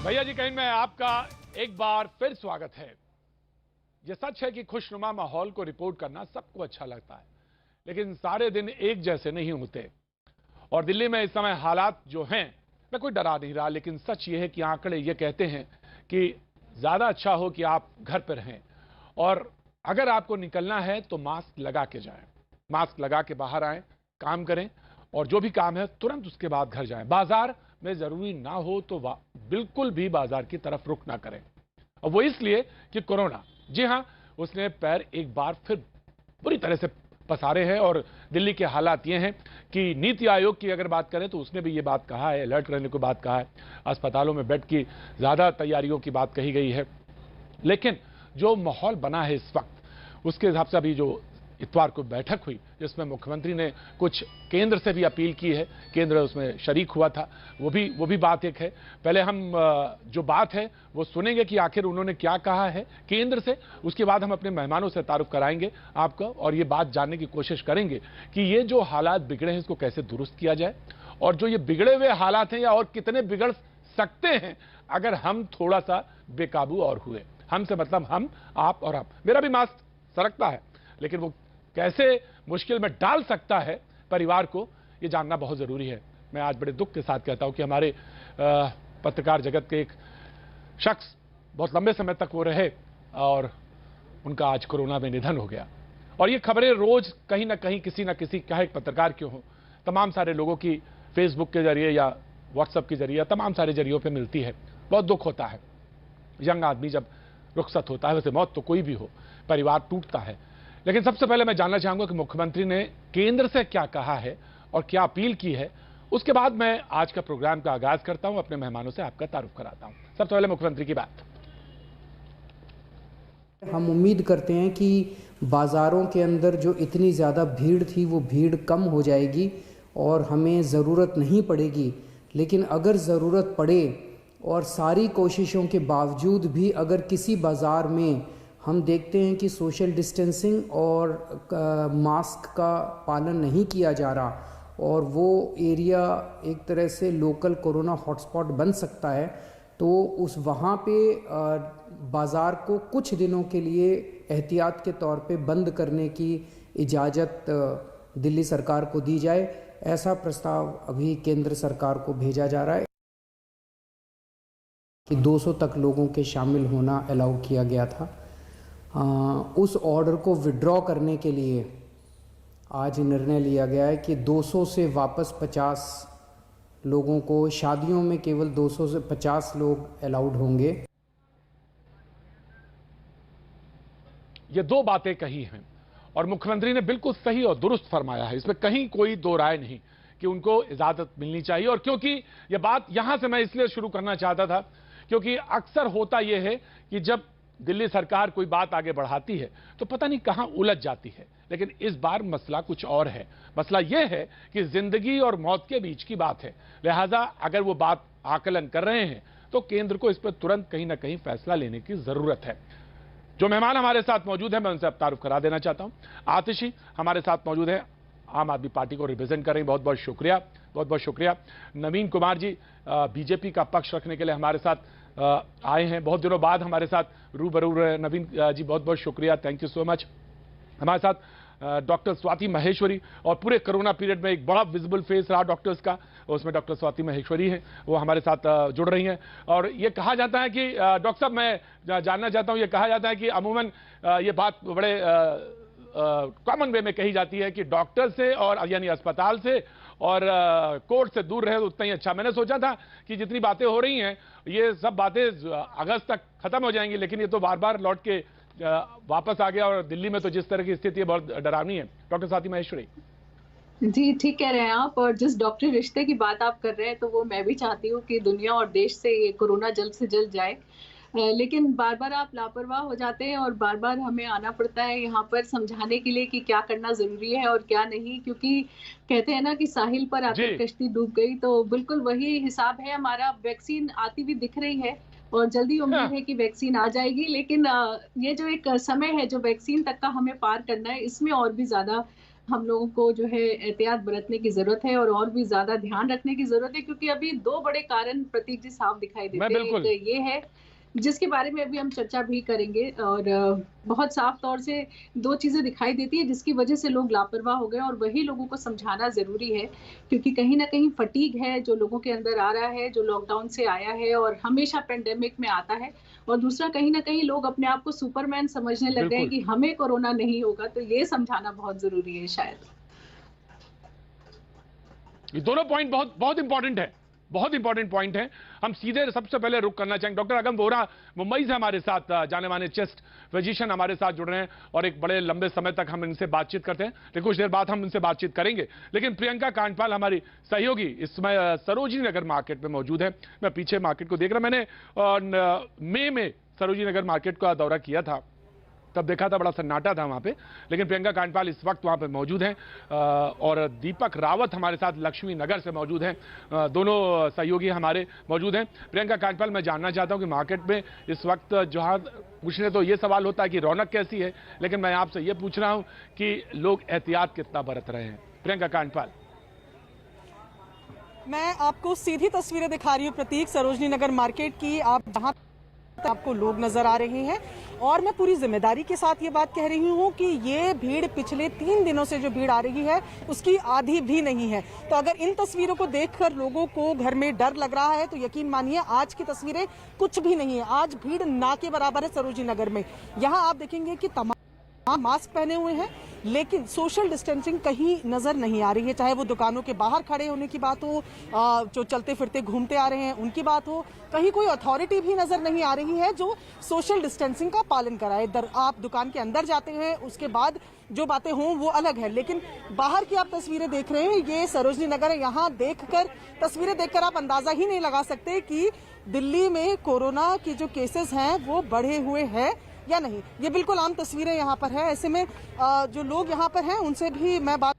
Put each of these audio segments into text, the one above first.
भैया जी कहीं में आपका एक बार फिर स्वागत है। यह सच है कि खुशनुमा माहौल को रिपोर्ट करना सबको अच्छा लगता है, लेकिन सारे दिन एक जैसे नहीं होते। और दिल्ली में इस समय हालात जो हैं, मैं कोई डरा नहीं रहा, लेकिन सच यह है कि आंकड़े ये कहते हैं कि ज्यादा अच्छा हो कि आप घर पर रहें, और अगर आपको निकलना है तो मास्क लगा के जाएं, मास्क लगा के बाहर आएं, काम करें, और जो भी काम है तुरंत उसके बाद घर जाएं। बाजार में जरूरी ना हो तो बिल्कुल भी बाजार की तरफ रुख ना करें, और वो इसलिए कि कोरोना, जी हां, उसने पैर एक बार फिर बुरी तरह से पसारे हैं। और दिल्ली के हालात ये हैं कि नीति आयोग की अगर बात करें तो उसने भी ये बात कहा है, अलर्ट रहने को बात कहा है, अस्पतालों में बेड की ज्यादा तैयारियों की बात कही गई है। लेकिन जो माहौल बना है इस वक्त, उसके हिसाब से अभी जो इतवार को बैठक हुई जिसमें मुख्यमंत्री ने कुछ केंद्र से भी अपील की है, केंद्र उसमें शरीक हुआ था, वो भी बात एक है। पहले हम जो बात है वो सुनेंगे कि आखिर उन्होंने क्या कहा है केंद्र से, उसके बाद हम अपने मेहमानों से तारुफ कराएंगे आपको, और ये बात जानने की कोशिश करेंगे कि ये जो हालात बिगड़े हैं इसको कैसे दुरुस्त किया जाए, और जो ये बिगड़े हुए हालात हैं या और कितने बिगड़ सकते हैं अगर हम थोड़ा सा बेकाबू और हुए। हमसे मतलब हम, आप और आप। मेरा भी मास्क सरकता है, लेकिन वो कैसे मुश्किल में डाल सकता है परिवार को, ये जानना बहुत जरूरी है। मैं आज बड़े दुख के साथ कहता हूं कि हमारे पत्रकार जगत के एक शख्स, बहुत लंबे समय तक वो रहे, और उनका आज कोरोना में निधन हो गया। और ये खबरें रोज कहीं ना कहीं किसी ना किसी, चाहे पत्रकार क्यों हो, तमाम सारे लोगों की फेसबुक के जरिए या व्हाट्सएप के जरिए, तमाम सारे जरियों पर मिलती है। बहुत दुख होता है। यंग आदमी जब रुखसत होता है, वैसे मौत तो कोई भी हो, परिवार टूटता है। लेकिन सबसे पहले मैं जानना चाहूंगा कि मुख्यमंत्री ने केंद्र से क्या कहा है और क्या अपील की है। उसके बाद मैं आज का प्रोग्राम का आगाज करता हूं, अपने मेहमानों से आपका तारुफ कराता हूं। सबसे पहले मुख्यमंत्री की बात। हम उम्मीद करते हैं कि बाज़ारों के अंदर जो इतनी ज़्यादा भीड़ थी वो भीड़ कम हो जाएगी और हमें ज़रूरत नहीं पड़ेगी। लेकिन अगर ज़रूरत पड़े और सारी कोशिशों के बावजूद भी अगर किसी बाज़ार में हम देखते हैं कि सोशल डिस्टेंसिंग और मास्क का पालन नहीं किया जा रहा और वो एरिया एक तरह से लोकल कोरोना हॉटस्पॉट बन सकता है, तो उस वहाँ पे बाज़ार को कुछ दिनों के लिए एहतियात के तौर पे बंद करने की इजाज़त दिल्ली सरकार को दी जाए। ऐसा प्रस्ताव अभी केंद्र सरकार को भेजा जा रहा है कि 200 तक लोगों के शामिल होना अलाउ किया गया था। उस ऑर्डर को विड्रॉ करने के लिए आज निर्णय लिया गया है कि 200 से वापस 50 लोगों को, शादियों में केवल 200 से 50 लोग अलाउड होंगे। ये दो बातें कही हैं और मुख्यमंत्री ने बिल्कुल सही और दुरुस्त फरमाया है, इसमें कहीं कोई दो राय नहीं कि उनको इजाजत मिलनी चाहिए। और क्योंकि ये बात यहां से मैं इसलिए शुरू करना चाहता था क्योंकि अक्सर होता यह है कि जब दिल्ली सरकार कोई बात आगे बढ़ाती है तो पता नहीं कहां उलझ जाती है, लेकिन इस बार मसला कुछ और है। मसला यह है कि जिंदगी और मौत के बीच की बात है, लिहाजा अगर वो बात आकलन कर रहे हैं तो केंद्र को इस पर तुरंत कहीं ना कहीं फैसला लेने की जरूरत है। जो मेहमान हमारे साथ मौजूद है मैं उनसे अब तारुफ करा देना चाहता हूं। आतिशी हमारे साथ मौजूद है, आम आदमी पार्टी को रिप्रेजेंट कर रही, बहुत बहुत शुक्रिया, बहुत बहुत शुक्रिया। नवीन कुमार जी बीजेपी का पक्ष रखने के लिए हमारे साथ आए हैं, बहुत दिनों बाद हमारे साथ रूबरू रहे। नवीन जी बहुत बहुत शुक्रिया, थैंक यू सो मच। हमारे साथ डॉक्टर स्वाति महेश्वरी, और पूरे कोरोना पीरियड में एक बड़ा विजिबल फेस रहा डॉक्टर्स का, उसमें डॉक्टर स्वाति महेश्वरी हैं, वो हमारे साथ जुड़ रही हैं। और ये कहा जाता है कि डॉक्टर साहब मैं जानना चाहता हूं, ये कहा जाता है कि अमूमन ये बात बड़े कॉमन वे में कही जाती है कि डॉक्टर से और यानी अस्पताल से और कोर्ट से दूर रहे तो उतना ही अच्छा। मैंने सोचा था कि जितनी बातें हो रही हैं ये सब बातें अगस्त तक खत्म हो जाएंगी, लेकिन ये तो बार बार लौट के वापस आ गया, और दिल्ली में तो जिस तरह की स्थिति है बहुत डरावनी है। डॉक्टर स्वाति महेश्वरी जी, ठीक कह रहे हैं आप। और जिस डॉक्टरी रिश्ते की बात आप कर रहे हैं तो वो मैं भी चाहती हूँ कि दुनिया और देश से ये कोरोना जल्द से जल्द जाए। लेकिन बार-बार आप लापरवाह हो जाते हैं और बार-बार हमें आना पड़ता है यहाँ पर समझाने के लिए कि क्या करना ज़रूरी है और क्या नहीं, क्योंकि कहते हैं ना कि साहिल पर आकर कश्ती डूब गई, तो बिल्कुल वही हिसाब है हमारा। वैक्सीन आती भी दिख रही है और जल्दी उम्मीद है कि वैक्सीन आ जाएगी, लेकिन ये जो एक समय है जो वैक्सीन तक का हमें पार करना है, इसमें और भी ज़्यादा हम लोगों को जो है एहतियात बरतने की जरूरत है और भी ज्यादा ध्यान रखने की जरूरत है, क्योंकि अभी दो बड़े कारण प्रतीक जी साफ दिखाई देते हैं। बिल्कुल एक ये है जिसके बारे में अभी हम चर्चा भी करेंगे, और बहुत साफ तौर से दो चीजें दिखाई देती है जिसकी वजह से लोग लापरवाह हो गए, और वही लोगों को समझाना जरूरी है, क्योंकि कहीं ना कहीं फटीग है जो लोगों के अंदर आ रहा है, जो लॉकडाउन से आया है और हमेशा पेंडेमिक में आता है। और दूसरा, कहीं ना कहीं लोग अपने आप को सुपरमैन समझने लग गए हैं कि हमें कोरोना नहीं होगा, तो ये समझाना बहुत जरूरी है शायद। ये दोनों पॉइंट बहुत बहुत इंपॉर्टेंट है, बहुत इंपॉर्टेंट पॉइंट है। हम सीधे सबसे पहले रुक करना चाहेंगे, डॉक्टर अगम वोरा मुंबई से हमारे साथ जाने माने चेस्ट फिजिशियन हमारे साथ जुड़ रहे हैं, और एक बड़े लंबे समय तक हम इनसे बातचीत करते हैं, लेकिन कुछ देर बाद हम इनसे बातचीत करेंगे। लेकिन प्रियंका कांडपाल हमारी सहयोगी इस समय सरोजिनी नगर मार्केट में मौजूद है। मैं पीछे मार्केट को देख रहा, मैंने मई में सरोजिनी नगर मार्केट का दौरा किया था, तब देखा था बड़ा सन्नाटा था वहां पे, लेकिन प्रियंका कांडपाल इस वक्त वहां पे मौजूद हैं, और दीपक रावत हमारे साथ लक्ष्मी नगर से मौजूद हैं। दोनों सहयोगी हमारे मौजूद हैं। प्रियंका कांडपाल, मैं जानना चाहता हूं कि मार्केट में इस वक्त जहां पूछने तो ये सवाल होता है कि रौनक कैसी है, लेकिन मैं आपसे ये पूछ रहा हूं कि लोग एहतियात कितना बरत रहे हैं। प्रियंका कांडपाल। मैं आपको सीधी तस्वीरें दिखा रही हूँ प्रतीक, सरोजनी नगर मार्केट की। आप जहां आपको लोग नजर आ रहे हैं, और मैं पूरी जिम्मेदारी के साथ ये बात कह रही हूँ कि ये भीड़ पिछले 3 दिनों से जो भीड़ आ रही है उसकी आधी भी नहीं है। तो अगर इन तस्वीरों को देखकर लोगों को घर में डर लग रहा है तो यकीन मानिए आज की तस्वीरें कुछ भी नहीं है। आज भीड़ ना के बराबर है सरोजनी नगर में। यहाँ आप देखेंगे कि तमाम मास्क पहने हुए हैं, लेकिन सोशल डिस्टेंसिंग कहीं नजर नहीं आ रही है। चाहे वो दुकानों के बाहर खड़े होने की बात हो, जो चलते फिरते घूमते आ रहे हैं उनकी बात हो, कहीं कोई अथॉरिटी भी नजर नहीं आ रही है जो सोशल डिस्टेंसिंग का पालन कराए। आप दुकान के अंदर जाते हैं, उसके बाद जो बातें हों वो अलग है, लेकिन बाहर की आप तस्वीरें देख रहे हैं, ये सरोजनी नगर है। यहाँ देखकर तस्वीरें देखकर आप अंदाजा ही नहीं लगा सकते कि दिल्ली में कोरोना के जो केसेस हैं वो बढ़े हुए हैं या नहीं। ये बिल्कुल आम तस्वीरें यहाँ पर है। ऐसे में जो लोग यहाँ पर हैं उनसे भी मैं बात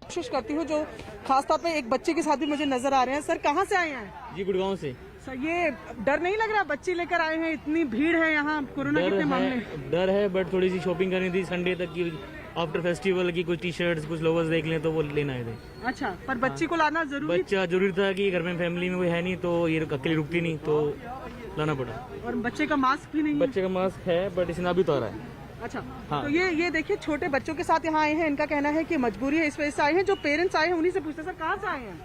कोशिश करती हूँ, जो खासतौर पे एक बच्चे के साथ भी मुझे नजर आ रहे हैं। सर, कहाँ से आए हैं? जी, गुड़गांव से। सर, ये डर नहीं लग रहा? बच्चे लेकर आए हैं, इतनी भीड़ है यहाँ, कोरोना के मामले। डर है, बट थोड़ी सी शॉपिंग करनी थी संडे तक की, आफ्टर फेस्टिवल की। कुछ टी शर्ट्स, कुछ लोवर्स देख लें तो वो लेना आए थे। अच्छा, पर बच्ची को लाना जरूरी? बच्चा जरूरी था कि घर में फैमिली में कोई है नहीं, तो ये अकेले रुकती नहीं, तो लाना पड़ा। और बच्चे का मास्क भी नहीं? बच्चे का मास्क है, बट इसने अभी उतारा है। अच्छा, हाँ। तो ये देखिए, छोटे बच्चों के साथ यहाँ आए हैं। इनका कहना है कि मजबूरी है, इस वजह से आए हैं। जो पेरेंट्स आए हैं उन्हीं से पूछते हैं, सर कहाँ से आए हैं?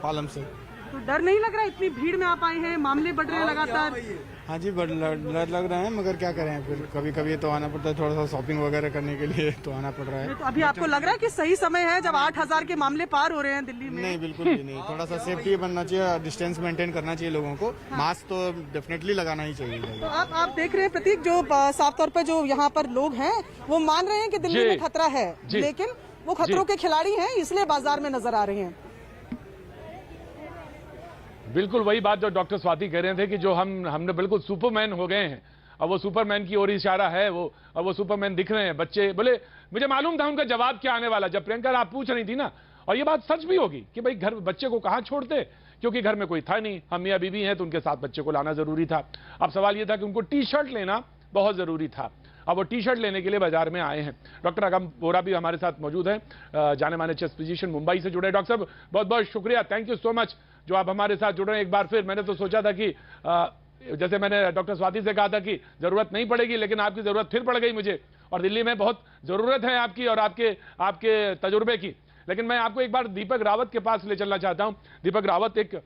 पालम से। तो डर नहीं लग रहा? इतनी भीड़ में आप आए हैं, मामले बढ़ रहे हैं लगातार। हाँ जी, डर लग रहा है, मगर क्या करें, फिर कभी कभी तो आना पड़ता है, थोड़ा सा शॉपिंग वगैरह करने के लिए तो आना पड़ रहा है। तो अभी आपको लग रहा है कि सही समय है जब 8000 के मामले पार हो रहे हैं दिल्ली में? नहीं, बिल्कुल भी नहीं। थोड़ा सा सेफ्टी बनना चाहिए, डिस्टेंस मेंटेन करना चाहिए लोगों को। मास्क तो डेफिनेटली लगाना ही चाहिए। तो आप देख रहे हैं प्रतीक, जो साफ तौर पर जो यहाँ पर लोग हैं वो मान रहे हैं कि दिल्ली में खतरा है, लेकिन वो खतरों के खिलाड़ी हैं, इसलिए बाजार में नजर आ रहे हैं। बिल्कुल वही बात जो डॉक्टर स्वाति कह रहे थे कि जो हमने बिल्कुल सुपरमैन हो गए हैं। अब वो सुपरमैन की ओर इशारा है, अब वो सुपरमैन दिख रहे हैं। बच्चे बोले, मुझे मालूम था उनका जवाब क्या आने वाला, जब प्रियंका आप पूछ रही थी ना, और ये बात सच भी होगी कि भाई घर बच्चे को कहां छोड़ते, क्योंकि घर में कोई था नहीं, हम मियां बीवी हैं, तो उनके साथ बच्चे को लाना जरूरी था। अब सवाल ये था कि उनको टी शर्ट लेना बहुत जरूरी था। अब वो टी शर्ट लेने के लिए बाजार में आए हैं। डॉक्टर अगम वोरा भी हमारे साथ मौजूद है, जाने माने चेस्ट फिजिशियन मुंबई से जुड़े। डॉक्टर साहब, बहुत बहुत शुक्रिया, थैंक यू सो मच जो आप हमारे साथ जुड़ रहे हैं। एक बार फिर मैंने तो सोचा था कि जैसे मैंने डॉक्टर स्वाति से कहा था कि जरूरत नहीं पड़ेगी, लेकिन आपकी जरूरत फिर पड़ गई मुझे, और दिल्ली में बहुत जरूरत है आपकी और आपके तजुर्बे की। लेकिन मैं आपको एक बार दीपक रावत के पास ले चलना चाहता हूं। दीपक रावत एक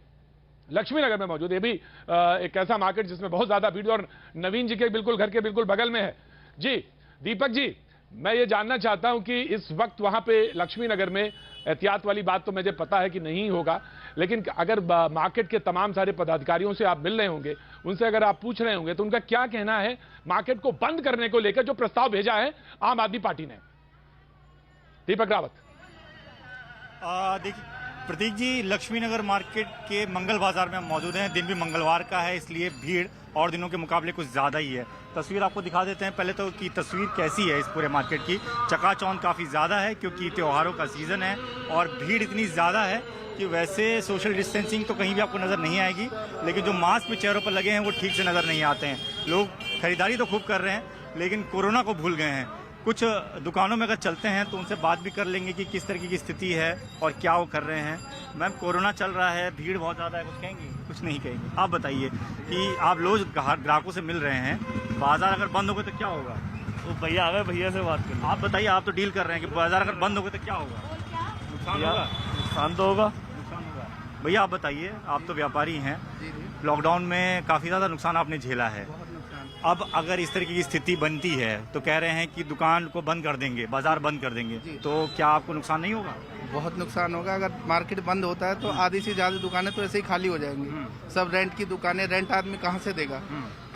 लक्ष्मी नगर में मौजूद है, भी एक ऐसा मार्केट जिसमें बहुत ज्यादा भीड़, और नवीन जी के बिल्कुल घर के बिल्कुल बगल में है। जी दीपक जी, मैं ये जानना चाहता हूं कि इस वक्त वहां पे लक्ष्मी नगर में एहतियात वाली बात तो मुझे पता है कि नहीं होगा, लेकिन अगर मार्केट के तमाम सारे पदाधिकारियों से आप मिल रहे होंगे, उनसे अगर आप पूछ रहे होंगे, तो उनका क्या कहना है मार्केट को बंद करने को लेकर जो प्रस्ताव भेजा है आम आदमी पार्टी ने? दीपक रावत। देखिए प्रतीक जी, लक्ष्मी नगर मार्केट के मंगल बाजार में हम मौजूद हैं। दिन भी मंगलवार का है, इसलिए भीड़ और दिनों के मुकाबले कुछ ज़्यादा ही है। तस्वीर आपको दिखा देते हैं पहले तो कि तस्वीर कैसी है इस पूरे मार्केट की। चकाचौंध काफ़ी ज़्यादा है क्योंकि त्योहारों का सीज़न है और भीड़ इतनी ज़्यादा है कि वैसे सोशल डिस्टेंसिंग तो कहीं भी आपको नज़र नहीं आएगी, लेकिन जो मास्क भी चेहरों पर लगे हैं वो ठीक से नज़र नहीं आते हैं। लोग खरीदारी तो खूब कर रहे हैं, लेकिन कोरोना को भूल गए हैं। कुछ दुकानों में अगर चलते हैं तो उनसे बात भी कर लेंगे कि किस तरीके की स्थिति है और क्या वो कर रहे हैं। मैम, कोरोना चल रहा है, भीड़ बहुत ज़्यादा है, कुछ कहेंगी? कुछ नहीं कहेंगे। आप बताइए कि आप रोज ग्राहकों से मिल रहे हैं, बाजार अगर बंद हो गए तो क्या होगा? तो भैया आ गए, भैया से बात कर लो। आप बताइए, आप तो डील कर रहे हैं कि बाजार अगर बंद हो गए तो क्या होगा? नुकसान होगा? नुकसान तो होगा। नुकसान होगा। भैया आप बताइए, आप तो व्यापारी हैं, लॉकडाउन में काफ़ी ज़्यादा नुकसान आपने झेला है। अब अगर इस तरीके की स्थिति बनती है तो कह रहे हैं कि दुकान को बंद कर देंगे, बाजार बंद कर देंगे, तो क्या आपको नुकसान नहीं होगा? बहुत नुकसान होगा। अगर मार्केट बंद होता है तो आधी से ज़्यादा दुकानें तो ऐसे ही खाली हो जाएंगी। सब रेंट की दुकानें, रेंट आदमी कहाँ से देगा,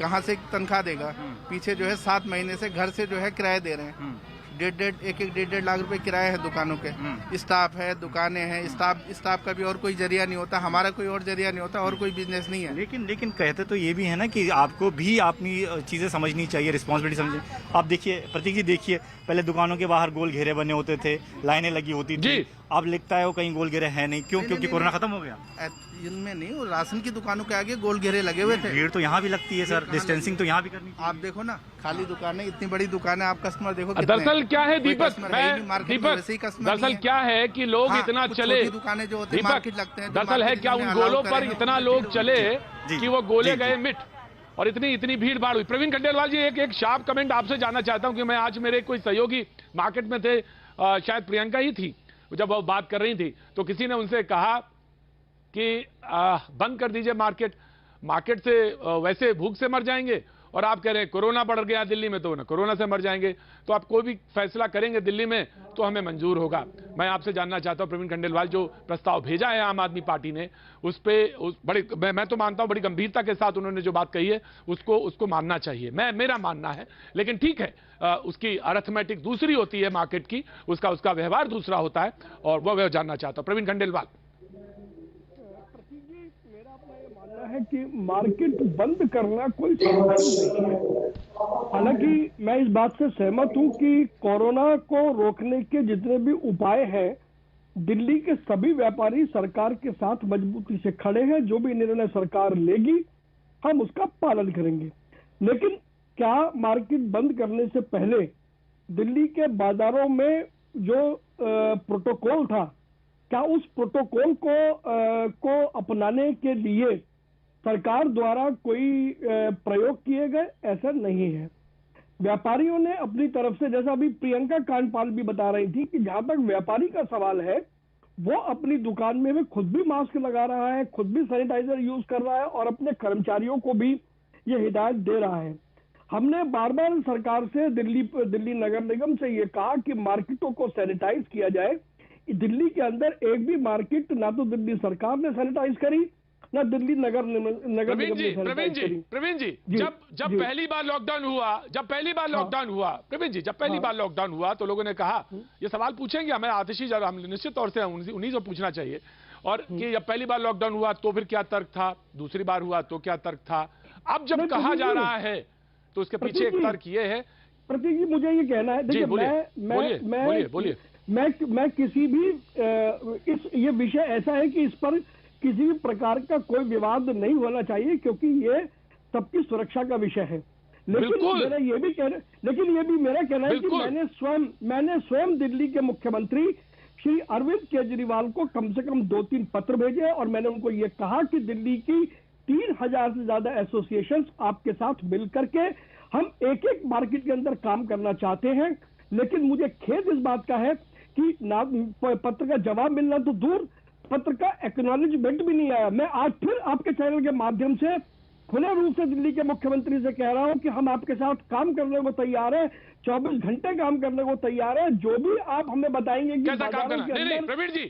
कहाँ से तनख्वाह देगा? पीछे जो है 7 महीने से घर से जो है किराए दे रहे हैं, डेढ़ लाख रुपए किराए हैं दुकानों के। स्टाफ है, दुकानें हैं, स्टाफ का भी और कोई जरिया नहीं होता, हमारा कोई और जरिया नहीं होता, और कोई बिजनेस नहीं है। लेकिन कहते तो ये भी है ना कि आपको भी अपनी चीज़ें समझनी चाहिए, रिस्पॉन्सिबिलिटी समझिए। आप देखिए प्रतीक जी, देखिए पहले दुकानों के बाहर गोल घेरे बने होते थे, लाइनें लगी होती थी, अब लिखता है वो कहीं गोल घेरे है नहीं। क्यों? क्योंकि कोरोना खत्म हो गया। इनमें नहीं, वो राशन की दुकानों के आगे गोल घेरे लगे हुए थे। भीड़ तो यहाँ भी लगती है सर, डिस्टेंसिंग तो यहाँ भी करनी चाहिए। आप देखो ना, खाली दुकानें, इतनी बड़ी दुकान है, आप कस्टमर देखो। दरअसल क्या है दीपक, दरअसल क्या है कि लोग इतना चले, दुकानें जो होती है मार्केट लगते हैं, दरअसल है क्या उन गोलों पर इतना लोग चले कि वो गोले गए मिट और इतनी भीड़ भाड़ हुई। प्रवीण खंडेलवाल जी, एक शार्प कमेंट आपसे जानना चाहता हूं कि मैं आज मेरे कोई सहयोगी मार्केट में थे, शायद प्रियंका ही थी, जब वो बात कर रही थी तो किसी ने उनसे कहा कि बंद कर दीजिए मार्केट से वैसे भूख से मर जाएंगे, और आप कह रहे हैं कोरोना बढ़ गया दिल्ली में तो ना कोरोना से मर जाएंगे। तो आप कोई भी फैसला करेंगे दिल्ली में तो हमें मंजूर होगा। मैं आपसे जानना चाहता हूं प्रवीण खंडेलवाल, जो प्रस्ताव भेजा है आम आदमी पार्टी ने, उस पे बड़े मैं तो मानता हूं बड़ी गंभीरता के साथ उन्होंने जो बात कही है उसको मानना चाहिए, मेरा मानना है। लेकिन ठीक है, उसकी अर्थमेटिक दूसरी होती है मार्केट की, उसका व्यवहार दूसरा होता है, और वह जानना चाहता हूं। प्रवीण खंडेलवाल। है कि मार्केट बंद करना कोई समाधान नहीं है। हालांकि मैं इस बात से सहमत हूं कि कोरोना को रोकने के जितने भी उपाय हैं, दिल्ली के सभी व्यापारी सरकार के साथ मजबूती से खड़े हैं। जो भी निर्णय सरकार लेगी हम उसका पालन करेंगे। लेकिन क्या मार्केट बंद करने से पहले दिल्ली के बाजारों में जो प्रोटोकॉल था, क्या उस प्रोटोकॉल को अपनाने के लिए सरकार द्वारा कोई प्रयोग किए गए? ऐसा नहीं है। व्यापारियों ने अपनी तरफ से, जैसा अभी प्रियंका कांडपाल भी बता रही थी, कि जहां तक व्यापारी का सवाल है, वो अपनी दुकान में खुद भी मास्क लगा रहा है, खुद भी सैनिटाइजर यूज कर रहा है, और अपने कर्मचारियों को भी ये हिदायत दे रहा है। हमने बार बार सरकार से, दिल्ली नगर निगम से ये कहा कि मार्केटों को सैनिटाइज किया जाए। दिल्ली के अंदर एक भी मार्केट ना तो दिल्ली सरकार ने सैनिटाइज करी, ना दिल्ली नगर निगम ने प्रवीण जी, जब पहली बार लॉकडाउन हुआ, प्रवीण जी, जब पहली बार लॉकडाउन हुआ तो लोगों ने कहा, ये सवाल पूछेंगे हमें आतिशी, जब हम निश्चित तौर से उन्हीं से पूछना चाहिए, और कि जब पहली बार लॉकडाउन हुआ तो फिर क्या तर्क था, दूसरी बार हुआ तो क्या तर्क था, अब जब कहा जा रहा है तो उसके पीछे एक तर्क ये है। प्रतीक जी, मुझे ये कहना है, देखिए बोलिए। मैं किसी भी ये विषय ऐसा है कि इस पर किसी भी प्रकार का कोई विवाद नहीं होना चाहिए, क्योंकि ये सबकी सुरक्षा का विषय है। लेकिन मेरा ये भी मेरा कहना है कि मैंने स्वयं दिल्ली के मुख्यमंत्री श्री अरविंद केजरीवाल को कम से कम 2-3 पत्र भेजे, और मैंने उनको ये कहा कि दिल्ली की 3000 से ज्यादा एसोसिएशन आपके साथ मिलकर के हम एक मार्केट के अंदर काम करना चाहते हैं। लेकिन मुझे खेद इस बात का है कि पत्र का जवाब मिलना तो दूर, पत्र का एक्नॉलेजमेंट भी नहीं आया। मैं आज फिर आपके चैनल के माध्यम से खुले रूप से दिल्ली के मुख्यमंत्री से कह रहा हूं कि हम आपके साथ काम करने को तैयार हैं, 24 घंटे काम करने को तैयार है। जो भी आप हमें बताएंगे कि कैसा काम करना, नहीं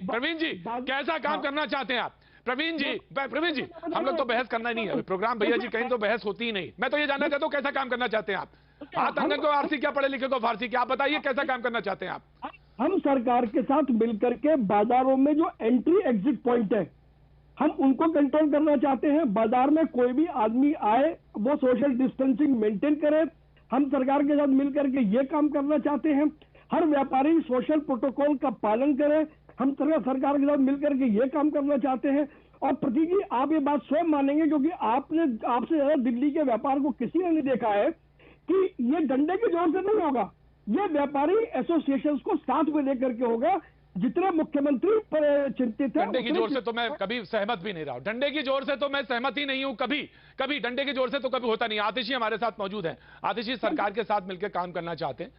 प्रवीण जी कैसा काम करना चाहते हैं आप? प्रवीण जी, हम लोग तो बहस करना ही नहीं है प्रोग्राम, भैया जी, कहीं तो बहस होती ही नहीं। मैं तो ये जानना चाहता हूँ कैसा काम करना चाहते हैं आप? हाथ अंगन को आरसी, क्या पढ़े लिखे को फारसी, क्या आप बताइए कैसा काम करना चाहते हैं आप? हम सरकार के साथ मिलकर के बाजारों में जो एंट्री एग्जिट पॉइंट है, हम उनको कंट्रोल करना चाहते हैं। बाजार में कोई भी आदमी आए, वो सोशल डिस्टेंसिंग मेंटेन करे। हम सरकार के साथ मिलकर के ये काम करना चाहते हैं। हर व्यापारी सोशल प्रोटोकॉल का पालन करे। हम सरकार के साथ मिलकर के ये काम करना चाहते हैं। और प्रतीक जी, आप ये बात स्वयं मानेंगे, क्योंकि आपसे ज्यादा दिल्ली के व्यापार को किसी ने नहीं देखा है कि ये डंडे के जोर से नहीं होगा, ये व्यापारी एसोसिएशन को साथ में लेकर के होगा। जितने मुख्यमंत्री पर चिंतित है, डंडे की जोर से तो मैं कभी सहमत भी नहीं रहा हूं। डंडे की जोर से तो मैं सहमत ही नहीं हूं। कभी डंडे की जोर से तो कभी होता नहीं। आतिशी हमारे साथ मौजूद है। आतिशी सरकार के साथ मिलकर काम करना चाहते हैं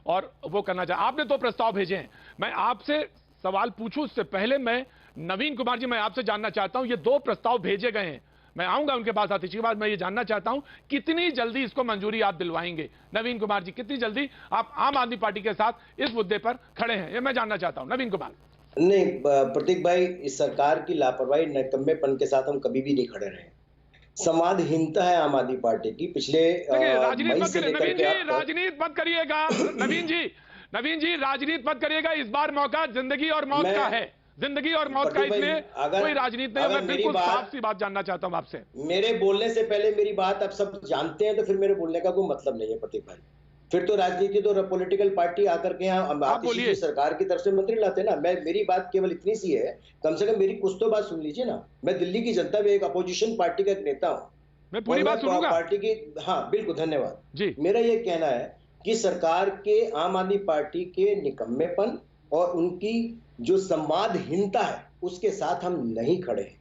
और वो करना चाहते। आपने दो प्रस्ताव भेजे हैं। मैं आपसे सवाल पूछूं उससे पहले मैं नवीन कुमार जी, मैं आपसे जानना चाहता हूं, ये दो प्रस्ताव भेजे गए हैं, मैं आऊंगा उनके पास आतिशी के बाद। मैं ये जानना चाहता हूं कितनी जल्दी इसको मंजूरी आप दिलवाएंगे। नवीन कुमार जी, कितनी जल्दी आप आम आदमी पार्टी के साथ इस मुद्दे पर खड़े हैं, ये मैं जानना चाहता हूं। नवीन कुमार। नहीं प्रतीक भाई, इस सरकार की लापरवाही नकम्मेपन के साथ हम कभी भी नहीं खड़े रहे। संवादहीनता है आम आदमी पार्टी की। पिछले राजनीति मत करिएगा नवीन जी, राजनीति मत करिएगा। इस बार मौका जिंदगी और मौत का है, जिंदगी और मौत का, इसलिए कोई राजनीति नहीं। मैं बिल्कुल साफ सी बात जानना चाहता हूं आपसे। मेरे बोलने से पहले मेरी बात आप सब जानते हैं, तो फिर मेरे बोलने का कोई मतलब नहीं है प्रतीक भाई। फिर तो राजनीति तो पॉलिटिकल पार्टी आकर के यहाँ सरकार की तरफ से मंत्री लाते ना। मेरी बात केवल इतनी सी है, कम से कम मेरी कुछ तो बात सुन लीजिए ना। मैं दिल्ली की जनता में एक अपोजिशन पार्टी का एक नेता हूँ। मैं पूरी बात सुनूंगा पार्टी की। हाँ बिल्कुल, धन्यवाद जी। मेरा ये कहना है कि सरकार के, आम आदमी पार्टी के निकम्मेपन और उनकी जो संवादहीनता है उसके साथ हम नहीं खड़े हैं।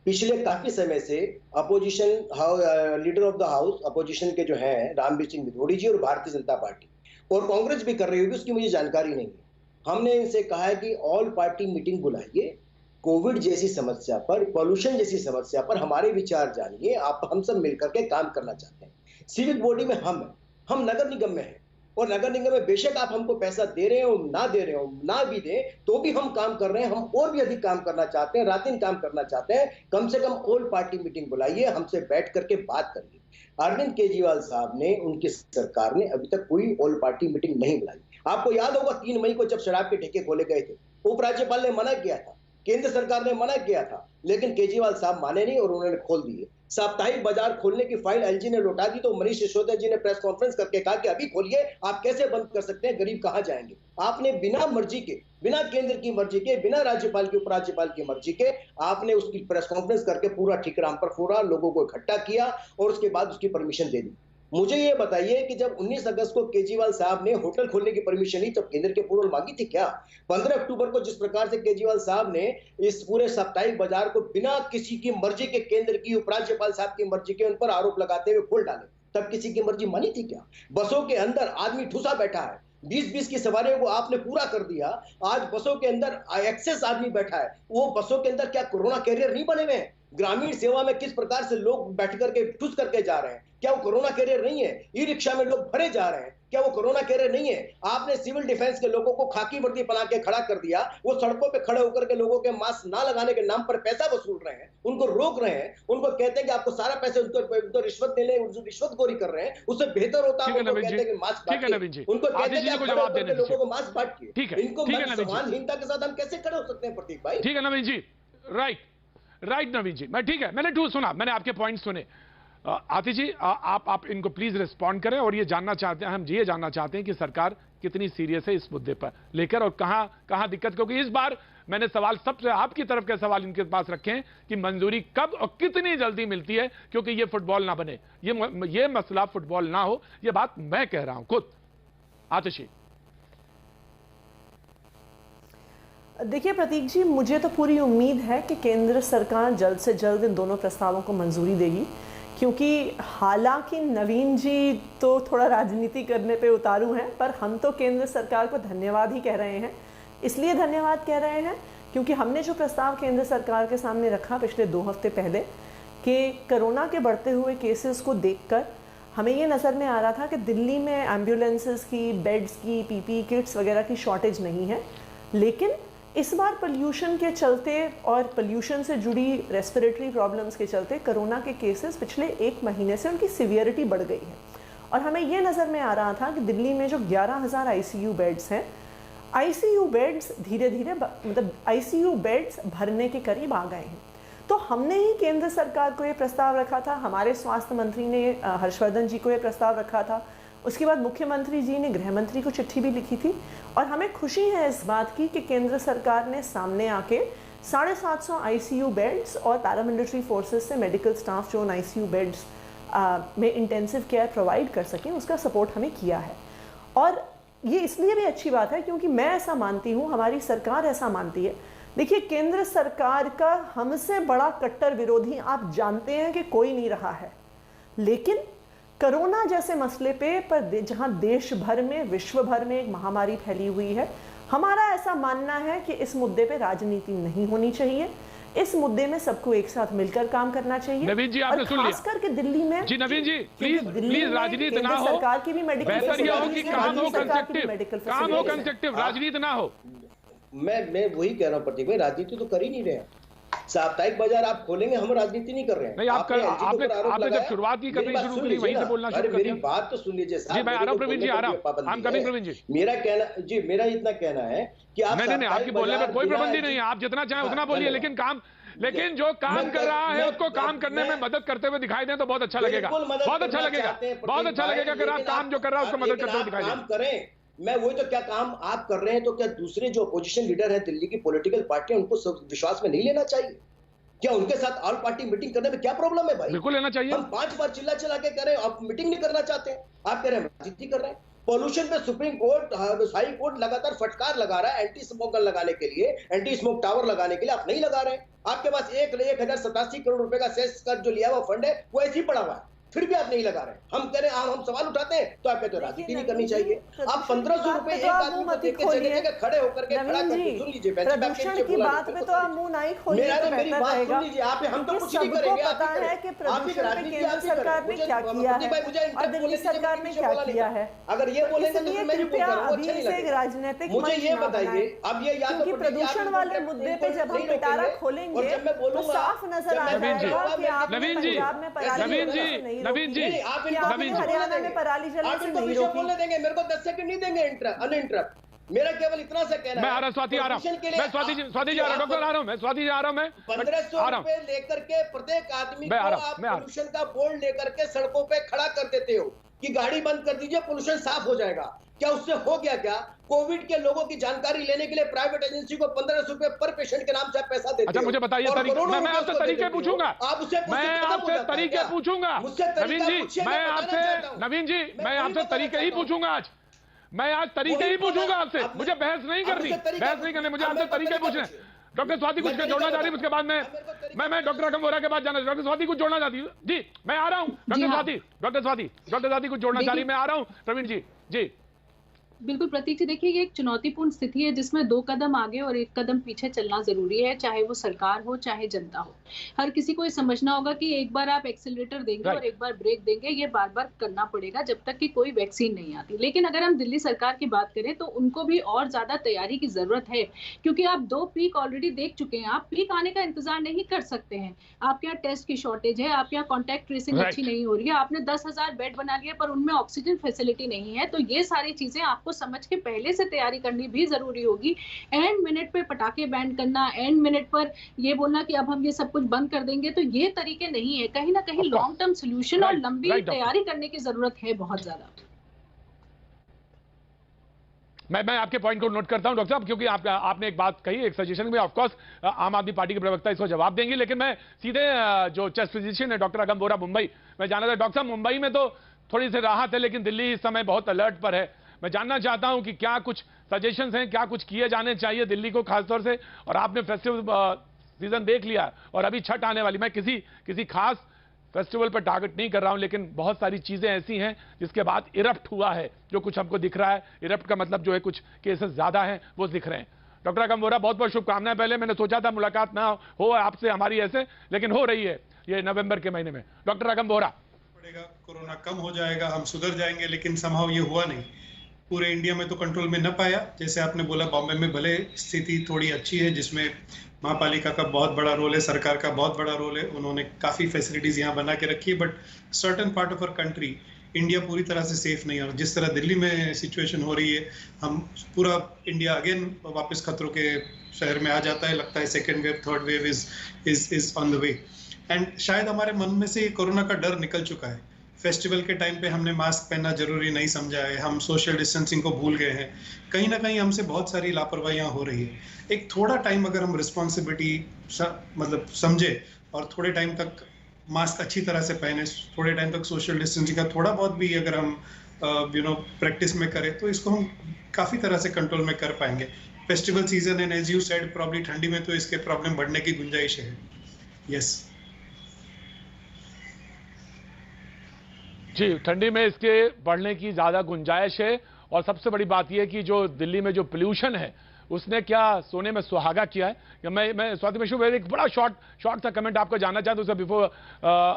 पिछले काफी समय से opposition leader of the house opposition के जो हैं रामवीर सिंह विधोड़ी जी और भारतीय जनता पार्टी और कांग्रेस भी कर रही होगी, उसकी मुझे जानकारी नहीं है। हमने इनसे कहा है कि ऑल पार्टी मीटिंग बुलाइए, कोविड जैसी समस्या पर, पॉल्यूशन जैसी समस्या पर हमारे विचार जानिए। आप हम सब मिलकर के काम करना चाहते हैं। सिविक बॉडी में हम नगर निगम में हैं और नगर निगम में बेशक आप हमको पैसा दे रहे हो, ना दे रहे हो, ना भी दे तो भी हम काम कर रहे हैं। हम और भी अधिक काम करना चाहते हैं, रात दिन काम करना चाहते हैं। कम से कम ऑल पार्टी मीटिंग बुलाइए, हमसे बैठ करके बात करिए। अरविंद केजरीवाल साहब ने, उनकी सरकार ने अभी तक कोई ऑल पार्टी मीटिंग नहीं बुलाई। आपको याद होगा 3 मई को जब शराब के ठेके खोले गए थे, उपराज्यपाल ने मना किया था, केंद्र सरकार ने मना किया था, लेकिन केजरीवाल साहब माने नहीं और उन्होंने खोल दिए। साप्ताहिक बाजार खोलने की फाइल एलजी ने लौटा दी तो मनीष सिसोदिया जी ने प्रेस कॉन्फ्रेंस करके कहा कि अभी खोलिए, आप कैसे बंद कर सकते हैं, गरीब कहां जाएंगे। आपने बिना मर्जी के, बिना केंद्र की मर्जी के, बिना राज्यपाल की, उपराज्यपाल की मर्जी के आपने उसकी प्रेस कॉन्फ्रेंस करके पूरा ठिकराम पर फोड़ा, लोगों को इकट्ठा किया और उसके बाद उसकी परमिशन दे दी। मुझे ये बताइए कि जब 19 अगस्त को केजरीवाल साहब ने होटल खोलने की परमिशन ली तब केंद्र के अप्रूवल मांगी थी क्या? 15 अक्टूबर को जिस प्रकार से केजरीवाल साहब ने इस पूरे साप्ताहिक बाजार को बिना किसी की मर्जी के, केंद्र की, उपराज्यपाल साहब की मर्जी के, उन पर आरोप लगाते हुए खोल डाले, तब किसी की मर्जी मानी थी क्या? बसों के अंदर आदमी ठूसा बैठा है, 20-20 की सवारियों को आपने पूरा कर दिया। आज बसों के अंदर एक्सेस आदमी बैठा है, वो बसों के अंदर क्या कोरोना कैरियर नहीं बने हुए हैं? ग्रामीण सेवा में किस प्रकार से लोग बैठ करके ठूस करके जा रहे हैं, क्या वो कोरोना कैरियर नहीं है? ई रिक्शा में लोग भरे जा रहे हैं, क्या वो कोरोना कैरियर नहीं है? आपने सिविल डिफेंस के लोगों को खाकी वर्दी बना के खड़ा कर दिया, वो सड़कों पे खड़े होकर के लोगों के मास्क ना लगाने के नाम पर पैसा वसूल रहे हैं, उनको रोक रहे हैं, उनको कहते हैं कि आपको सारा पैसे, उनको रिश्वत देने, रिश्वतखोरी कर रहे हैं। उससे बेहतर होता है उनको कहते हैं कि मास्क बांटिए, उनको कहते हैं कि लोगों को मास्क बांटिए। इनको सम्मानहीनता के साथ हम कैसे खड़े हो सकते हैं प्रतीक भाई? ठीक है नवीन जी, राइट नवीन जी, मैं ठीक है, मैंने सुना, मैंने आपके पॉइंट सुने। आतिश जी आप इनको प्लीज रिस्पॉन्ड करें और ये जानना चाहते हैं, हम ये जानना चाहते हैं कि सरकार कितनी सीरियस है इस मुद्दे पर लेकर और कहां दिक्कत, क्योंकि इस बार मैंने सवाल सबसे आपकी तरफ के सवाल इनके पास रखे हैं कि मंजूरी कब और कितनी जल्दी मिलती है, क्योंकि ये फुटबॉल ना बने, ये मसला फुटबॉल ना हो, ये बात मैं कह रहा हूं खुद। आतिश जी देखिए प्रतीक जी, मुझे तो पूरी उम्मीद है कि केंद्र सरकार जल्द से जल्द इन दोनों प्रस्तावों को मंजूरी देगी, क्योंकि हालांकि नवीन जी तो थोड़ा राजनीति करने पे उतारू हैं, पर हम तो केंद्र सरकार को धन्यवाद ही कह रहे हैं। इसलिए धन्यवाद कह रहे हैं क्योंकि हमने जो प्रस्ताव केंद्र सरकार के सामने रखा पिछले 2 हफ्ते पहले कि कोरोना के बढ़ते हुए केसेस को देखकर हमें ये नज़र में आ रहा था कि दिल्ली में एम्बुलेंसेस की, बेड्स की, पीपीई किट्स वगैरह की शॉर्टेज नहीं है, लेकिन इस बार पोल्यूशन के चलते और पोल्यूशन से जुड़ी रेस्पिरेटरी प्रॉब्लम्स के चलते कोरोना के केसेस पिछले 1 महीने से उनकी सीवियरिटी बढ़ गई है। और हमें ये नज़र में आ रहा था कि दिल्ली में जो 11,000 आईसीयू बेड्स हैं, आईसीयू बेड्स धीरे धीरे मतलब आईसीयू बेड्स भरने के करीब आ गए हैं। तो हमने ही केंद्र सरकार को ये प्रस्ताव रखा था, हमारे स्वास्थ्य मंत्री ने हर्षवर्धन जी को ये प्रस्ताव रखा था, उसके बाद मुख्यमंत्री जी ने गृह मंत्री को चिट्ठी भी लिखी थी। और हमें खुशी है इस बात की कि केंद्र सरकार ने सामने आके 750 आईसीयू बेड्स और पैरामिलिट्री फोर्सेस से मेडिकल स्टाफ जो उन आईसीयू बेड्स में इंटेंसिव केयर प्रोवाइड कर सकें, उसका सपोर्ट हमें किया है। और ये इसलिए भी अच्छी बात है क्योंकि मैं ऐसा मानती हूँ, हमारी सरकार ऐसा मानती है। देखिए, केंद्र सरकार का हमसे बड़ा कट्टर विरोधी आप जानते हैं कि कोई नहीं रहा है, लेकिन कोरोना जैसे मसले पे पर जहां देश भर में, विश्व भर में एक महामारी फैली हुई है, हमारा ऐसा मानना है कि इस मुद्दे पे राजनीति नहीं होनी चाहिए। इस मुद्दे में सबको एक साथ मिलकर काम करना चाहिए। नवीन जी, आपने सुन लिया। खास करके दिल्ली में जी नवीन जी, प्लीज राजनीति ना हो, सरकार की भी मेडिकल बेहतर यह हो कि काम हो कंस्ट्रक्टिव, राजनीति ना हो। मैं वही कह रहा हूँ प्रतीक भाई, राजनीति तो कर ही नहीं रहे हैं। साप्ताहिक बाजार आप खोलेंगे, हम राजनीति नहीं कर रहे हैं। नहीं, आपने जब शुरुआत की करनी शुरू करी वहीं से बोलना शुरू कर दिया। मेरी बात तो सुन लीजिए साहब। जी मैं आ रहा हूं प्रवीण जी, आ रहा हूं। हम कमिंग प्रवीण जी। मेरा इतना कहना है कि आप नहीं, आपके बोलने में कोई पाबंदी नहीं है, आप जितना चाहें उतना बोलिए, लेकिन जो काम कर रहा है उसको काम करने में मदद करते हुए दिखाई दें तो बहुत अच्छा लगेगा, बहुत अच्छा लगेगा अगर आप काम जो कर रहा है उसको मदद करते हुए दिखाई दें। मैं वही तो, क्या काम आप कर रहे हैं तो क्या दूसरे जो अपोजिशन लीडर है दिल्ली की पॉलिटिकल पार्टियां, उनको विश्वास में नहीं लेना चाहिए? क्या उनके साथ ऑल पार्टी मीटिंग करने में क्या प्रॉब्लम है भाई? बिल्कुल लेना चाहिए। हम 5 बार चिल्ला के कह रहे हैं, आप मीटिंग नहीं करना चाहते हैं, आप कह रहे हैं राजनीति कर रहे हैं। पॉल्यूशन पे सुप्रीम कोर्ट, हाई कोर्ट लगातार फटकार लगा रहा है एंटी स्मोक गन लगाने के लिए, एंटी स्मोक टावर लगाने के लिए, आप नहीं लगा रहे हैं। आपके पास 1087 करोड़ रुपए का सेस का जो लिया हुआ फंड है वो ऐसे ही पड़ा हुआ है, फिर भी आप नहीं लगा रहे। हम कह रहे हैं, हम सवाल उठाते हैं तो आप कहते हैं राजनीति नहीं करनी चाहिए। आप 1500 रुपए एक आदमी को देके जगह खड़े होकर के खड़ा करके सुन लीजिए, प्रदूषण की बात पे तो आप मुंह नहीं खोलिए तो बेहतर रहेगा। हम तो कुछ नहीं करेंगे। पता है कि प्रदूषण पे केंद्र सरकार ने क्या किया है और दिल्ली सरकार ने क्या किया है। अगर ये बोलेंगे तो मैं नहीं बोलूंगा, अभी से राजनीतिक मुझे ये बताइए। अब ये याद क्योंकि प्रदूषण वाले मुद्दे पे जब हम पिटारा खोलेंगे तो साफ नजर आ जाएगा कि आप पंजाब में नवीन जी हरियाणा में पराली जलने से नहीं रोकी। बोलने देंगे मेरे को 10 सेकंड नहीं देंगे अनइंटरप्ट। मेरा केवल इतना सा कहना है। मैं आ रहा हूं, स्वाति आ रहा हूं, मैं स्वाति जी आ रहा हूं, डॉक्टर आ रहा हूं, मैं स्वाति जी आ रहा हूं, मैं 1500 रुपए लेकर के प्रत्येक आदमी को आप पोल्यूशन का बोर्ड लेकर के सड़कों पे खड़ा कर देते हो कि गाड़ी बंद कर दीजिए, पोल्यूशन साफ हो जाएगा। क्या उससे हो गया? क्या कोविड के लोगों की जानकारी लेने के लिए प्राइवेट एजेंसी को 1500 रुपए पर पेशेंट के नाम से पैसा देते हो? अच्छा मुझे बताइए, मैं आपसे तरीके पूछूंगा, मैं आपसे तरीके पूछूंगा। नवीन जी, मैं आपसे तरीके ही पूछूंगा आज, मैं आज तरीके ही पूछूंगा आपसे। मुझे बहस नहीं करनी, मुझे आपसे तरीके पूछने। डॉक्टर स्वाति कुछ जोड़ना चाह रही है, उसके बाद मैं डॉक्टर अगम वोरा के बाद जाना। डॉक्टर स्वाति कुछ जोड़ना चाहती है जी, मैं आ रहा हूँ। डॉक्टर स्वाति कुछ जोड़ना चाह रही, मैं आ रहा हूँ। प्रवीण जी जी। बिल्कुल प्रतीक जी, देखिए ये एक चुनौतीपूर्ण स्थिति है जिसमें 2 कदम आगे और 1 कदम पीछे चलना जरूरी है, चाहे वो सरकार हो चाहे जनता हो। हर किसी को ये समझना होगा कि एक बार आप एक्सीलरेटर देंगे और एक बार ब्रेक देंगे, ये बार बार करना पड़ेगा जब तक कि कोई वैक्सीन नहीं आती। लेकिन अगर हम दिल्ली सरकार की बात करें तो उनको भी और ज्यादा तैयारी की जरूरत है, क्योंकि आप 2 पीक ऑलरेडी देख चुके हैं। आप पीक आने का इंतजार नहीं कर सकते हैं। आपके यहाँ टेस्ट की शॉर्टेज है, आपके यहाँ कॉन्टैक्ट ट्रेसिंग अच्छी नहीं हो रही है, आपने 10,000 बेड बना लिया पर उनमें ऑक्सीजन फैसिलिटी नहीं है। तो ये सारी चीजें आपको समझ के पहले से तैयारी करनी भी जरूरी होगी। एंड मिनट पे पटाखे बैन करना, एंड मिनट पर ये बोलना कि अब हम ये सब कुछ बंद कर देंगे, तो ये तरीके नहीं है। कहीं ना कहीं लॉन्ग टर्म सोल्यूशन और लंबी तैयारी करने की जरूरत है बहुत ज्यादा। मैं आपके पॉइंट को नोट करता हूं डॉक्टर साहब, क्योंकि आपने एक बात कही, एक सजेशन में ऑफ कोर्स आम आदमी पार्टी के प्रवक्ता इसको जवाब देंगे, लेकिन मैं सीधे जो चेस्ट फिजिशियन है डॉक्टर अगम वोरा मुंबई, मैं जाना था डॉक्टर साहब मुंबई में तो थोड़ी सी राहत है, लेकिन दिल्ली इस समय बहुत अलर्ट पर है। मैं जानना चाहता हूं कि क्या कुछ सजेशंस हैं, क्या कुछ किए जाने चाहिए दिल्ली को खासतौर से। और आपने फेस्टिवल सीजन देख लिया और अभी छठ आने वाली, मैं किसी खास फेस्टिवल पर टारगेट नहीं कर रहा हूं, लेकिन बहुत सारी चीजें ऐसी हैं जिसके बाद इरप्ट हुआ है, जो कुछ हमको दिख रहा है। इरप्ट का मतलब जो है कुछ केसेस ज्यादा हैं वो दिख रहे हैं। डॉक्टर अगम वोरा बहुत बहुत शुभकामनाएं। पहले मैंने सोचा था मुलाकात ना हो आपसे हमारी ऐसे, लेकिन हो रही है ये नवंबर के महीने में। डॉक्टर अगम वोरा, कोरोना कम हो जाएगा, हम सुधर जाएंगे, लेकिन समहाउ ये हुआ नहीं। पूरे इंडिया में तो कंट्रोल में न पाया। जैसे आपने बोला बॉम्बे में भले स्थिति थोड़ी अच्छी है, जिसमें महापालिका का बहुत बड़ा रोल है, सरकार का बहुत बड़ा रोल है, उन्होंने काफ़ी फैसिलिटीज़ यहाँ बना के रखी है, but certain part of our country India पूरी तरह से सेफ नहीं है। और जिस तरह दिल्ली में सिचुएशन हो रही है, हम पूरा इंडिया अगेन वापस खतरों के शहर में आ जाता है। लगता है second wave, third wave is on the way. And शायद हमारे मन में से कोरोना का डर निकल चुका है। फेस्टिवल के टाइम पे हमने मास्क पहनना जरूरी नहीं समझा है, हम सोशल डिस्टेंसिंग को भूल गए हैं। कहीं ना कहीं हमसे बहुत सारी लापरवाहियां हो रही है। एक थोड़ा टाइम अगर हम रिस्पॉन्सिबिलिटी मतलब समझे और थोड़े टाइम तक मास्क अच्छी तरह से पहने, थोड़े टाइम तक सोशल डिस्टेंसिंग का थोड़ा बहुत भी अगर हम प्रैक्टिस में करे तो इसको हम काफी तरह से कंट्रोल में कर पाएंगे। Festival season and as you said probably ठंडी में तो इसके प्रॉब्लम बढ़ने की गुंजाइश है। यस जी, ठंडी में इसके बढ़ने की ज्यादा गुंजाइश है। और सबसे बड़ी बात यह कि जो दिल्ली में जो पोल्यूशन है उसने क्या सोने में सुहागा किया है। मैं स्वाति मशहूर एक बड़ा शॉर्ट सा कमेंट आपको जानना चाहता हूं before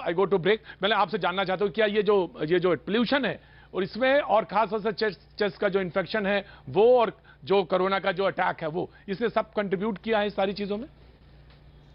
I go to break. मैंने आपसे जानना चाहता हूं क्या ये जो पोल्यूशन है और इसमें और खास तौर से चेस्ट का जो इन्फेक्शन है वो और जो कोरोना का जो अटैक है वो इसने सब कंट्रीब्यूट किया है इस सारी चीजों में?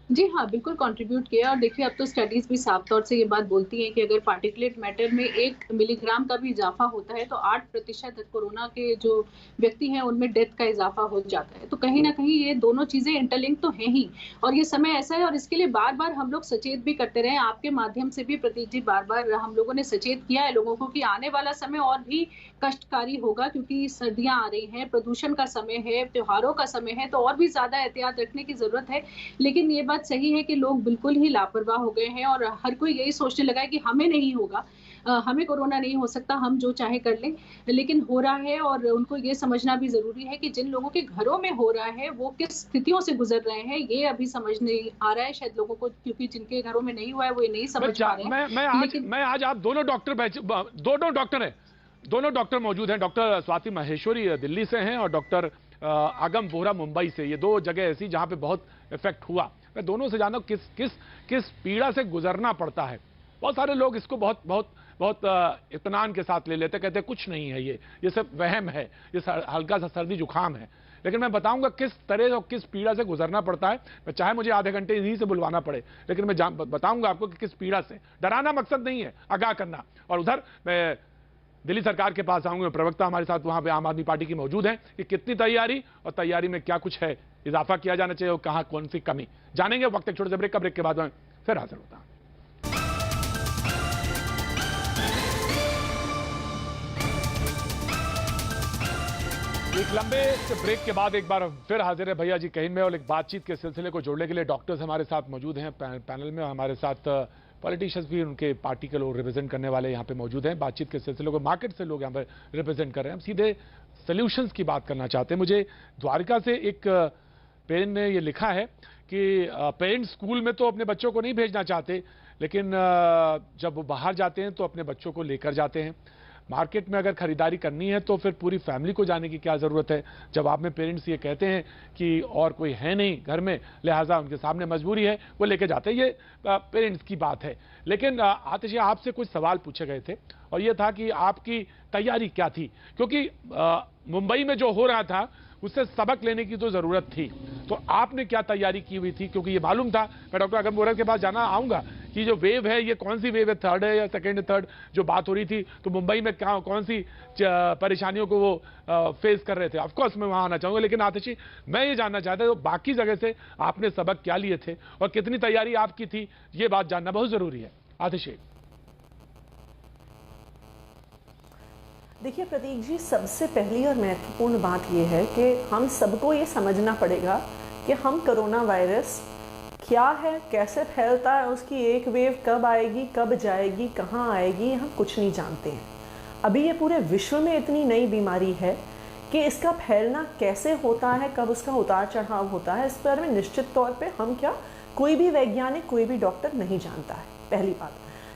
जी हाँ, बिल्कुल कंट्रीब्यूट किया। और देखिए अब तो स्टडीज भी साफ तौर से ये बात बोलती हैं कि अगर पार्टिकुलेट मैटर में 1 मिलीग्राम का भी इजाफा होता है तो 8% कोरोना के जो व्यक्ति हैं उनमें डेथ का इजाफा हो जाता है। तो कहीं ना कहीं ये दोनों चीजें इंटरलिंक तो हैं ही। और ये समय ऐसा है और इसके लिए बार बार हम लोग सचेत भी करते रहे। आपके माध्यम से भी प्रतीक जी बार बार हम लोगों ने सचेत किया है लोगों को कि आने वाला समय और भी कष्टकारी होगा, क्योंकि सर्दियां आ रही हैं, प्रदूषण का समय है, त्योहारों का समय है, तो और भी ज्यादा एहतियात रखने की जरूरत है। लेकिन ये बात सही है कि लोग बिल्कुल ही लापरवाह हो गए हैं और हर कोई यही सोचने लगा है कि हमें नहीं होगा, हमें कोरोना नहीं हो सकता, हम जो चाहे कर लें। लेकिन हो रहा है और उनको ये समझना भी जरूरी है कि जिन लोगों के घरों में हो रहा है वो किस स्थितियों से गुजर रहे हैं, ये अभी समझ नहीं आ रहा है शायद लोगों को, क्योंकि जिनके घरों में नहीं हुआ है वो ये नहीं समझ पा रहे हैं। मैं आज आप दोनों डॉक्टर हैं, दोनों डॉक्टर मौजूद हैं। डॉक्टर स्वाति माहेश्वरी दिल्ली से हैं और डॉक्टर आगम बोहरा मुंबई से। ये 2 जगह ऐसी जहां पे बहुत इफेक्ट हुआ। मैं दोनों से जानता हूं किस पीड़ा से गुजरना पड़ता है। बहुत सारे लोग इसको बहुत इत्मीनान के साथ ले लेते, कहते हैं कुछ नहीं है, ये सब वहम है, ये हल्का सा सर्दी जुकाम है। लेकिन मैं बताऊंगा किस तरह और किस पीड़ा से गुजरना पड़ता है। मैं चाहे मुझे आधे घंटे इन्हीं से बुलवाना पड़े, लेकिन मैं बताऊंगा आपको कि किस पीड़ा से। डराना मकसद नहीं है, आगाह करना। और उधर मैं दिल्ली सरकार के पास आऊंगे, प्रवक्ता हमारे साथ वहां पे आम आदमी पार्टी की मौजूद हैं कि कितनी तैयारी और तैयारी में क्या कुछ है, इजाफा किया जाना चाहिए और कहां कौन सी कमी, जानेंगे। वक्त एक छोटे से ब्रेक के बाद में फिर हाजिर होता हूं। एक लंबे ब्रेक के बाद एक बार फिर हाजिर है भैया जी कहीं में, और एक बातचीत के सिलसिले को जोड़ने के लिए डॉक्टर्स हमारे साथ मौजूद हैं पैनल में। हमारे साथ पॉलिटिशियंस भी, उनके पार्टी के लोग रिप्रेजेंट करने वाले यहाँ पे मौजूद हैं। बातचीत के सिलसिले को मार्केट से लोग यहाँ पे रिप्रेजेंट कर रहे हैं। हम सीधे सॉल्यूशंस की बात करना चाहते हैं। मुझे द्वारका से एक पेरेंट ने ये लिखा है कि पेरेंट्स स्कूल में तो अपने बच्चों को नहीं भेजना चाहते, लेकिन जब वो बाहर जाते हैं तो अपने बच्चों को लेकर जाते हैं। मार्केट में अगर खरीदारी करनी है तो फिर पूरी फैमिली को जाने की क्या ज़रूरत है। जब आप में पेरेंट्स ये कहते हैं कि और कोई है नहीं घर में, लिहाजा उनके सामने मजबूरी है, वो लेके जाते हैं। ये पेरेंट्स की बात है। लेकिन आतिश, आपसे कुछ सवाल पूछे गए थे और ये था कि आपकी तैयारी क्या थी, क्योंकि मुंबई में जो हो रहा था उससे सबक लेने की तो ज़रूरत थी। तो आपने क्या तैयारी की हुई थी, क्योंकि ये मालूम था, मैं डॉक्टर आगम बोहरा के पास जाना आऊँगा, कि जो वेव है ये कौन सी वेव है, 3rd है या 2nd, 3rd जो बात हो रही थी, तो मुंबई में कौन सी परेशानियों को वो फेस कर रहे थे। ऑफकोर्स मैं वहाँ आना चाहूँगा, लेकिन आतिशी मैं ये जानना चाहता हूँ बाकी जगह से आपने सबक क्या लिए थे और कितनी तैयारी आपकी थी, ये बात जानना बहुत ज़रूरी है। आतिशी, देखिए प्रतीक जी, सबसे पहली और महत्वपूर्ण बात यह है कि हम सबको ये समझना पड़ेगा कि हम कोरोना वायरस क्या है, कैसे फैलता है, उसकी एक वेव कब आएगी, कब जाएगी, कहाँ आएगी, हम कुछ नहीं जानते हैं। अभी ये पूरे विश्व में इतनी नई बीमारी है कि इसका फैलना कैसे होता है, कब उसका उतार चढ़ाव होता है, इस पर में निश्चित तौर पे हम क्या, कोई भी वैज्ञानिक, कोई भी डॉक्टर नहीं जानता है, पहली बात।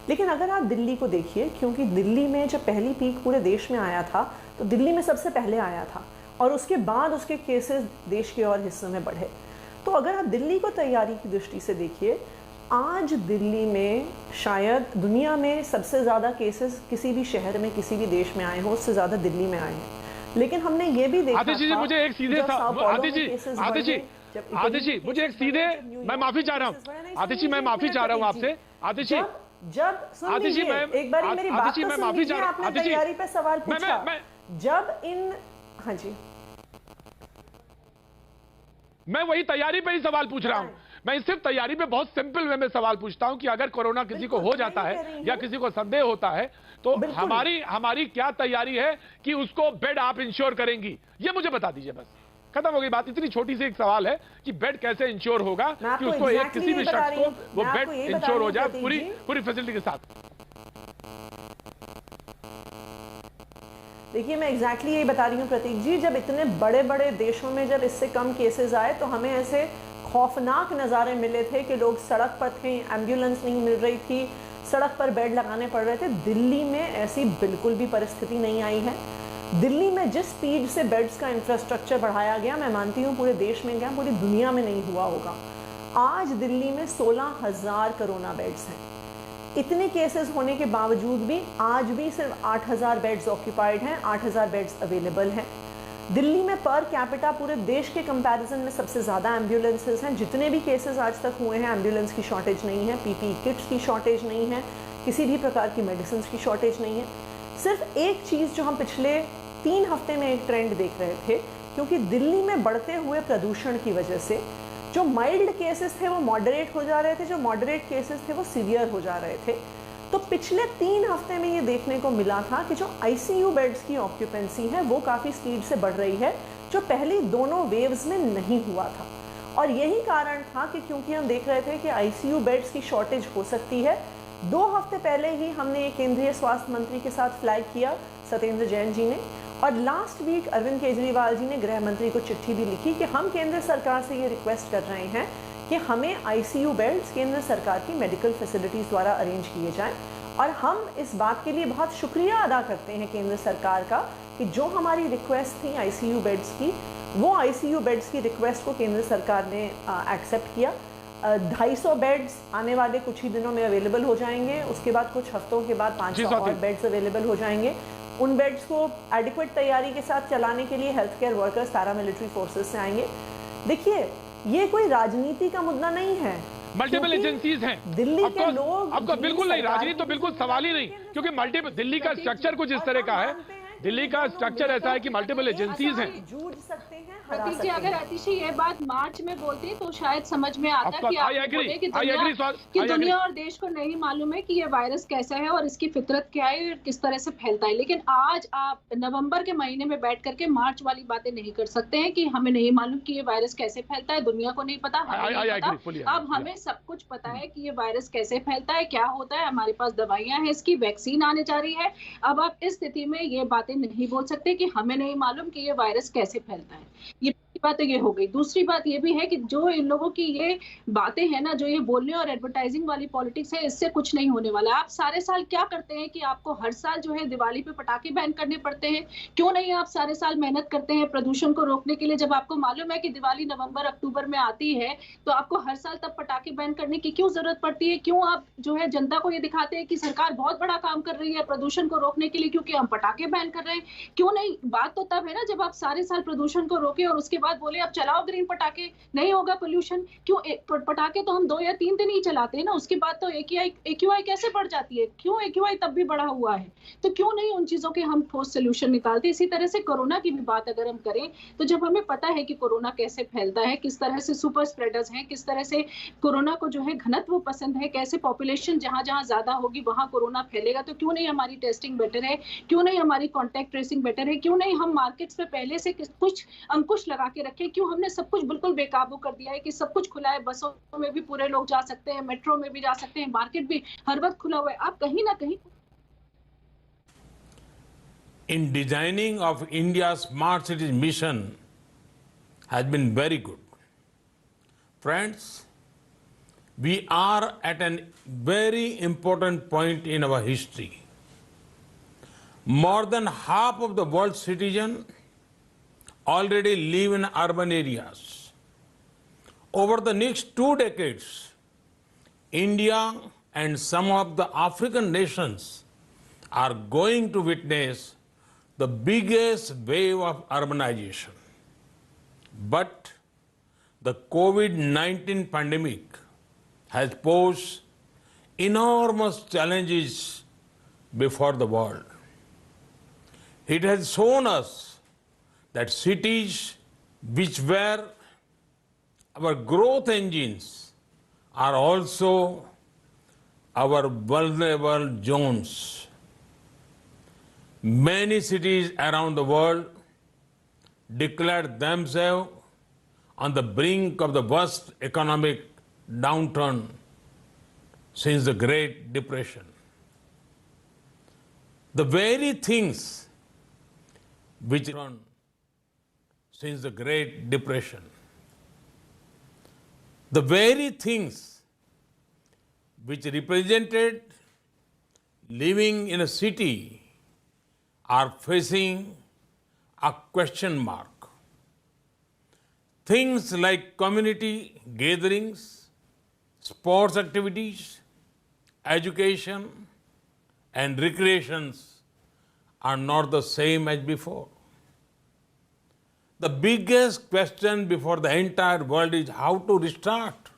लेकिन अगर आप दिल्ली को देखिए, क्योंकि दिल्ली में जब पहली पीक पूरे देश में आया था तो दिल्ली में सबसे पहले आया था और उसके बाद उसके केसेस देश के और हिस्सों में बढ़े। तो अगर आप दिल्ली को तैयारी की दृष्टि से देखिए, आज दिल्ली में शायद दुनिया में सबसे ज़्यादा केसेस किसी भी शहर में, किसी भी देश में आए हों, उससे ज़्यादा दिल्ली में आए हैं। लेकिन हमने ये भी देखा आतिश जी, मुझे एक सीधे आतिश जी मुझे एक सीधे, मैं माफी चाह रहा हूँ आतिश जी, मैं माफी चाह रहा हूँ आपसे आतिश जी, जब सुन लीजिए एक बार मेरी बात तो सुन लीजिए। आपने तैयारी पे सवाल पूछा, जब इन, हाँ जी, मैं वही तैयारी पे ही सवाल पूछ रहा हूं। मैं सिर्फ तैयारी पे बहुत सिंपल वे में सवाल पूछता हूं कि अगर कोरोना किसी को हो जाता है या किसी को संदेह होता है तो हमारी क्या तैयारी है कि उसको बेड आप इंश्योर करेंगी, ये मुझे बता दीजिए। बस खत्म हो गई बात। इतनी छोटी सी एक सवाल है कि बेड कैसे इंश्योर होगा कि उसको एक किसी भी शख्स को वो बेड इंश्योर हो जाए पूरी फैसिलिटी के साथ। देखिए मैं एग्जैक्टली यही बता रही हूँ प्रतीक जी, जब इतने बड़े बड़े देशों में जब इससे कम केसेस आए तो हमें ऐसे खौफनाक नज़ारे मिले थे कि लोग सड़क पर थे, एम्बुलेंस नहीं मिल रही थी, सड़क पर बेड लगाने पड़ रहे थे। दिल्ली में ऐसी बिल्कुल भी परिस्थिति नहीं आई है। दिल्ली में जिस स्पीड से बेड्स का इंफ्रास्ट्रक्चर बढ़ाया गया, मैं मानती हूँ पूरे देश में क्या पूरी दुनिया में नहीं हुआ होगा। आज दिल्ली में 16,000 कोरोना बेड्स हैं। इतने केसेस होने के बावजूद भी आज भी सिर्फ 8,000 बेड्स ऑक्यूपाइड हैं, 8,000 बेड्स अवेलेबल हैं। दिल्ली में पर कैपिटा पूरे देश के कंपैरिजन में सबसे ज़्यादा एम्बुलेंसेज हैं। जितने भी केसेस आज तक हुए हैं, एम्बुलेंस की शॉर्टेज नहीं है, पीपीई किट्स की शॉर्टेज नहीं है, किसी भी प्रकार की मेडिसिन की शॉर्टेज नहीं है। सिर्फ एक चीज़ जो हम पिछले 3 हफ्ते में एक ट्रेंड देख रहे थे, क्योंकि दिल्ली में बढ़ते हुए प्रदूषण की वजह से जो माइल्ड केसेस थे वो मॉडरेट हो जा रहे थे, जो मॉडरेट केसेस थे वो सीवियर हो जा रहे थे। तो पिछले 3 हफ्ते में ये देखने को मिला था कि जो आईसीयू बेड्स की ऑक्यूपेंसी है वो काफ़ी स्पीड से बढ़ रही है, जो पहली दोनों वेव्स में नहीं हुआ था। और यही कारण था कि क्योंकि हम देख रहे थे कि आईसीयू बेड्स की शॉर्टेज हो सकती है। 2 हफ्ते पहले ही हमने एक केंद्रीय स्वास्थ्य मंत्री के साथ फ्लैग किया, सत्येंद्र जैन जी ने, और लास्ट वीक अरविंद केजरीवाल जी ने गृह मंत्री को चिट्ठी भी लिखी कि हम केंद्र सरकार से ये रिक्वेस्ट कर रहे हैं कि हमें आईसीयू बेड्स केंद्र सरकार की मेडिकल फैसिलिटीज़ द्वारा अरेंज किए जाएं। और हम इस बात के लिए बहुत शुक्रिया अदा करते हैं केंद्र सरकार का कि जो हमारी रिक्वेस्ट थी आईसीयू बेड्स की, वो आईसीयू बेड्स की रिक्वेस्ट को केंद्र सरकार ने एक्सेप्ट किया। 250 बेड्स आने वाले कुछ ही दिनों में अवेलेबल हो जाएंगे। उसके बाद कुछ हफ्तों के बाद 500 और बेड्स अवेलेबल हो जाएंगे। उन बेड्स को एडिक्वेट तैयारी के साथ चलाने के लिए health care workers paramilitary forces से आएंगे। देखिए ये कोई राजनीति का मुद्दा नहीं है, मल्टीपल एजेंसीज हैं दिल्ली के लोग, आपको बिल्कुल नहीं, राजनीति तो बिल्कुल सवाल ही नहीं, क्योंकि मल्टीपल दिल्ली का स्ट्रक्चर कुछ इस तरह का है, दिल्ली का स्ट्रक्चर ऐसा है कि मल्टीपल एजेंसीज हैं। जूझ सकते हैं, प्रतीक जी, अगर आतिशी ये बात मार्च में बोलती तो शायद समझ में आता कि आप बोले कि दुनिया और देश को नहीं मालूम है कि ये वायरस कैसा है और इसकी फितरत क्या है और किस तरह से फैलता है। लेकिन आज आप नवंबर के महीने में बैठ करके मार्च वाली बातें नहीं कर सकते हैं कि हमें नहीं मालूम कि ये वायरस कैसे फैलता है, दुनिया को नहीं पता, हमें नहीं पता। अब हमें सब कुछ पता है कि ये वायरस कैसे फैलता है, क्या होता है, हमारे पास दवाइयां हैं, इसकी वैक्सीन आने जा रही है। अब आप इस स्थिति में ये बातें नहीं बोल सकते कि हमें नहीं मालूम कि ये वायरस कैसे फैलता है। ये बात तो ये हो गई। दूसरी बात ये भी है कि जो इन लोगों की ये बातें हैं ना, जो ये बोलने और एडवर्टाइजिंग वाली पॉलिटिक्स है, इससे कुछ नहीं होने वाला। आप सारे साल क्या करते हैं कि आपको हर साल जो है दिवाली पे पटाखे बैन करने पड़ते हैं? क्यों नहीं आप सारे साल मेहनत करते हैं प्रदूषण को रोकने के लिए? जब आपको मालूम है कि दिवाली नवंबर अक्टूबर में आती है तो आपको हर साल तब पटाखे बैन करने की क्यों जरूरत पड़ती है? क्यों आप जो है जनता को ये दिखाते हैं कि सरकार बहुत बड़ा काम कर रही है प्रदूषण को रोकने के लिए क्योंकि हम पटाखे बैन कर रहे हैं? क्यों नहीं? बात तो तब है ना जब आप सारे साल प्रदूषण को रोके और उसके बाद बोले अब चलाओ ग्रीन पटाखे, नहीं होगा पोल्यूशन। क्यों? पटाखे तो हम 2 या 3 दिन ही चलाते हैं ना, उसके बाद तो एक्यूआई कैसे बढ़ जाती है? क्यों एक्यूआई तब भी बढ़ा हुआ है? तो क्यों नहीं उन चीजों के हम ठोस सोल्यूशन निकालते? इसी तरह से कोरोना की भी बात अगर हम करें तो जब हमें पता है कि कोरोना कैसे फैलता है, किस तरह से सुपर स्प्रेडर्स हैं, किस तरह से कोरोना को जो है घनत्व पसंद है, कैसे पॉपुलेशन जहां जहां ज्यादा होगी वहां कोरोना फैलेगा, तो क्यों नहीं हमारी टेस्टिंग बेटर है? क्यों नहीं हमारी कॉन्टैक्ट ट्रेसिंग बेटर है? क्यों नहीं हम मार्केट्स पे पहले से कुछ अंकुश लगा के रखें? क्यों हमने सब कुछ बिल्कुल बेकाबू कर दिया है कि सब कुछ खुला है, बसों में भी पूरे लोग जा सकते हैं, मेट्रो में भी जा सकते हैं, मार्केट भी हर वक्त खुला हुआ है? आप कहीं ना कहीं in designing of India's smart cities mission has been very good. Friends, we are at a very important point in our history. More than half of the world's citizens already live in urban areas. Over the next 2 decades, India and some of the African nations are going to witness the biggest wave of urbanization. But the COVID-19 pandemic has posed enormous challenges before the world. It has shown us that cities which were our growth engines are also our vulnerable zones. Many cities around the world declared themselves on the brink of the worst economic downturn since the Great Depression. The very things which run since the Great Depression. The very things which represented living in a city are facing a question mark. Things like community gatherings, sports activities, education, and recreations are not the same as before. The biggest question before the entire world is how to restart.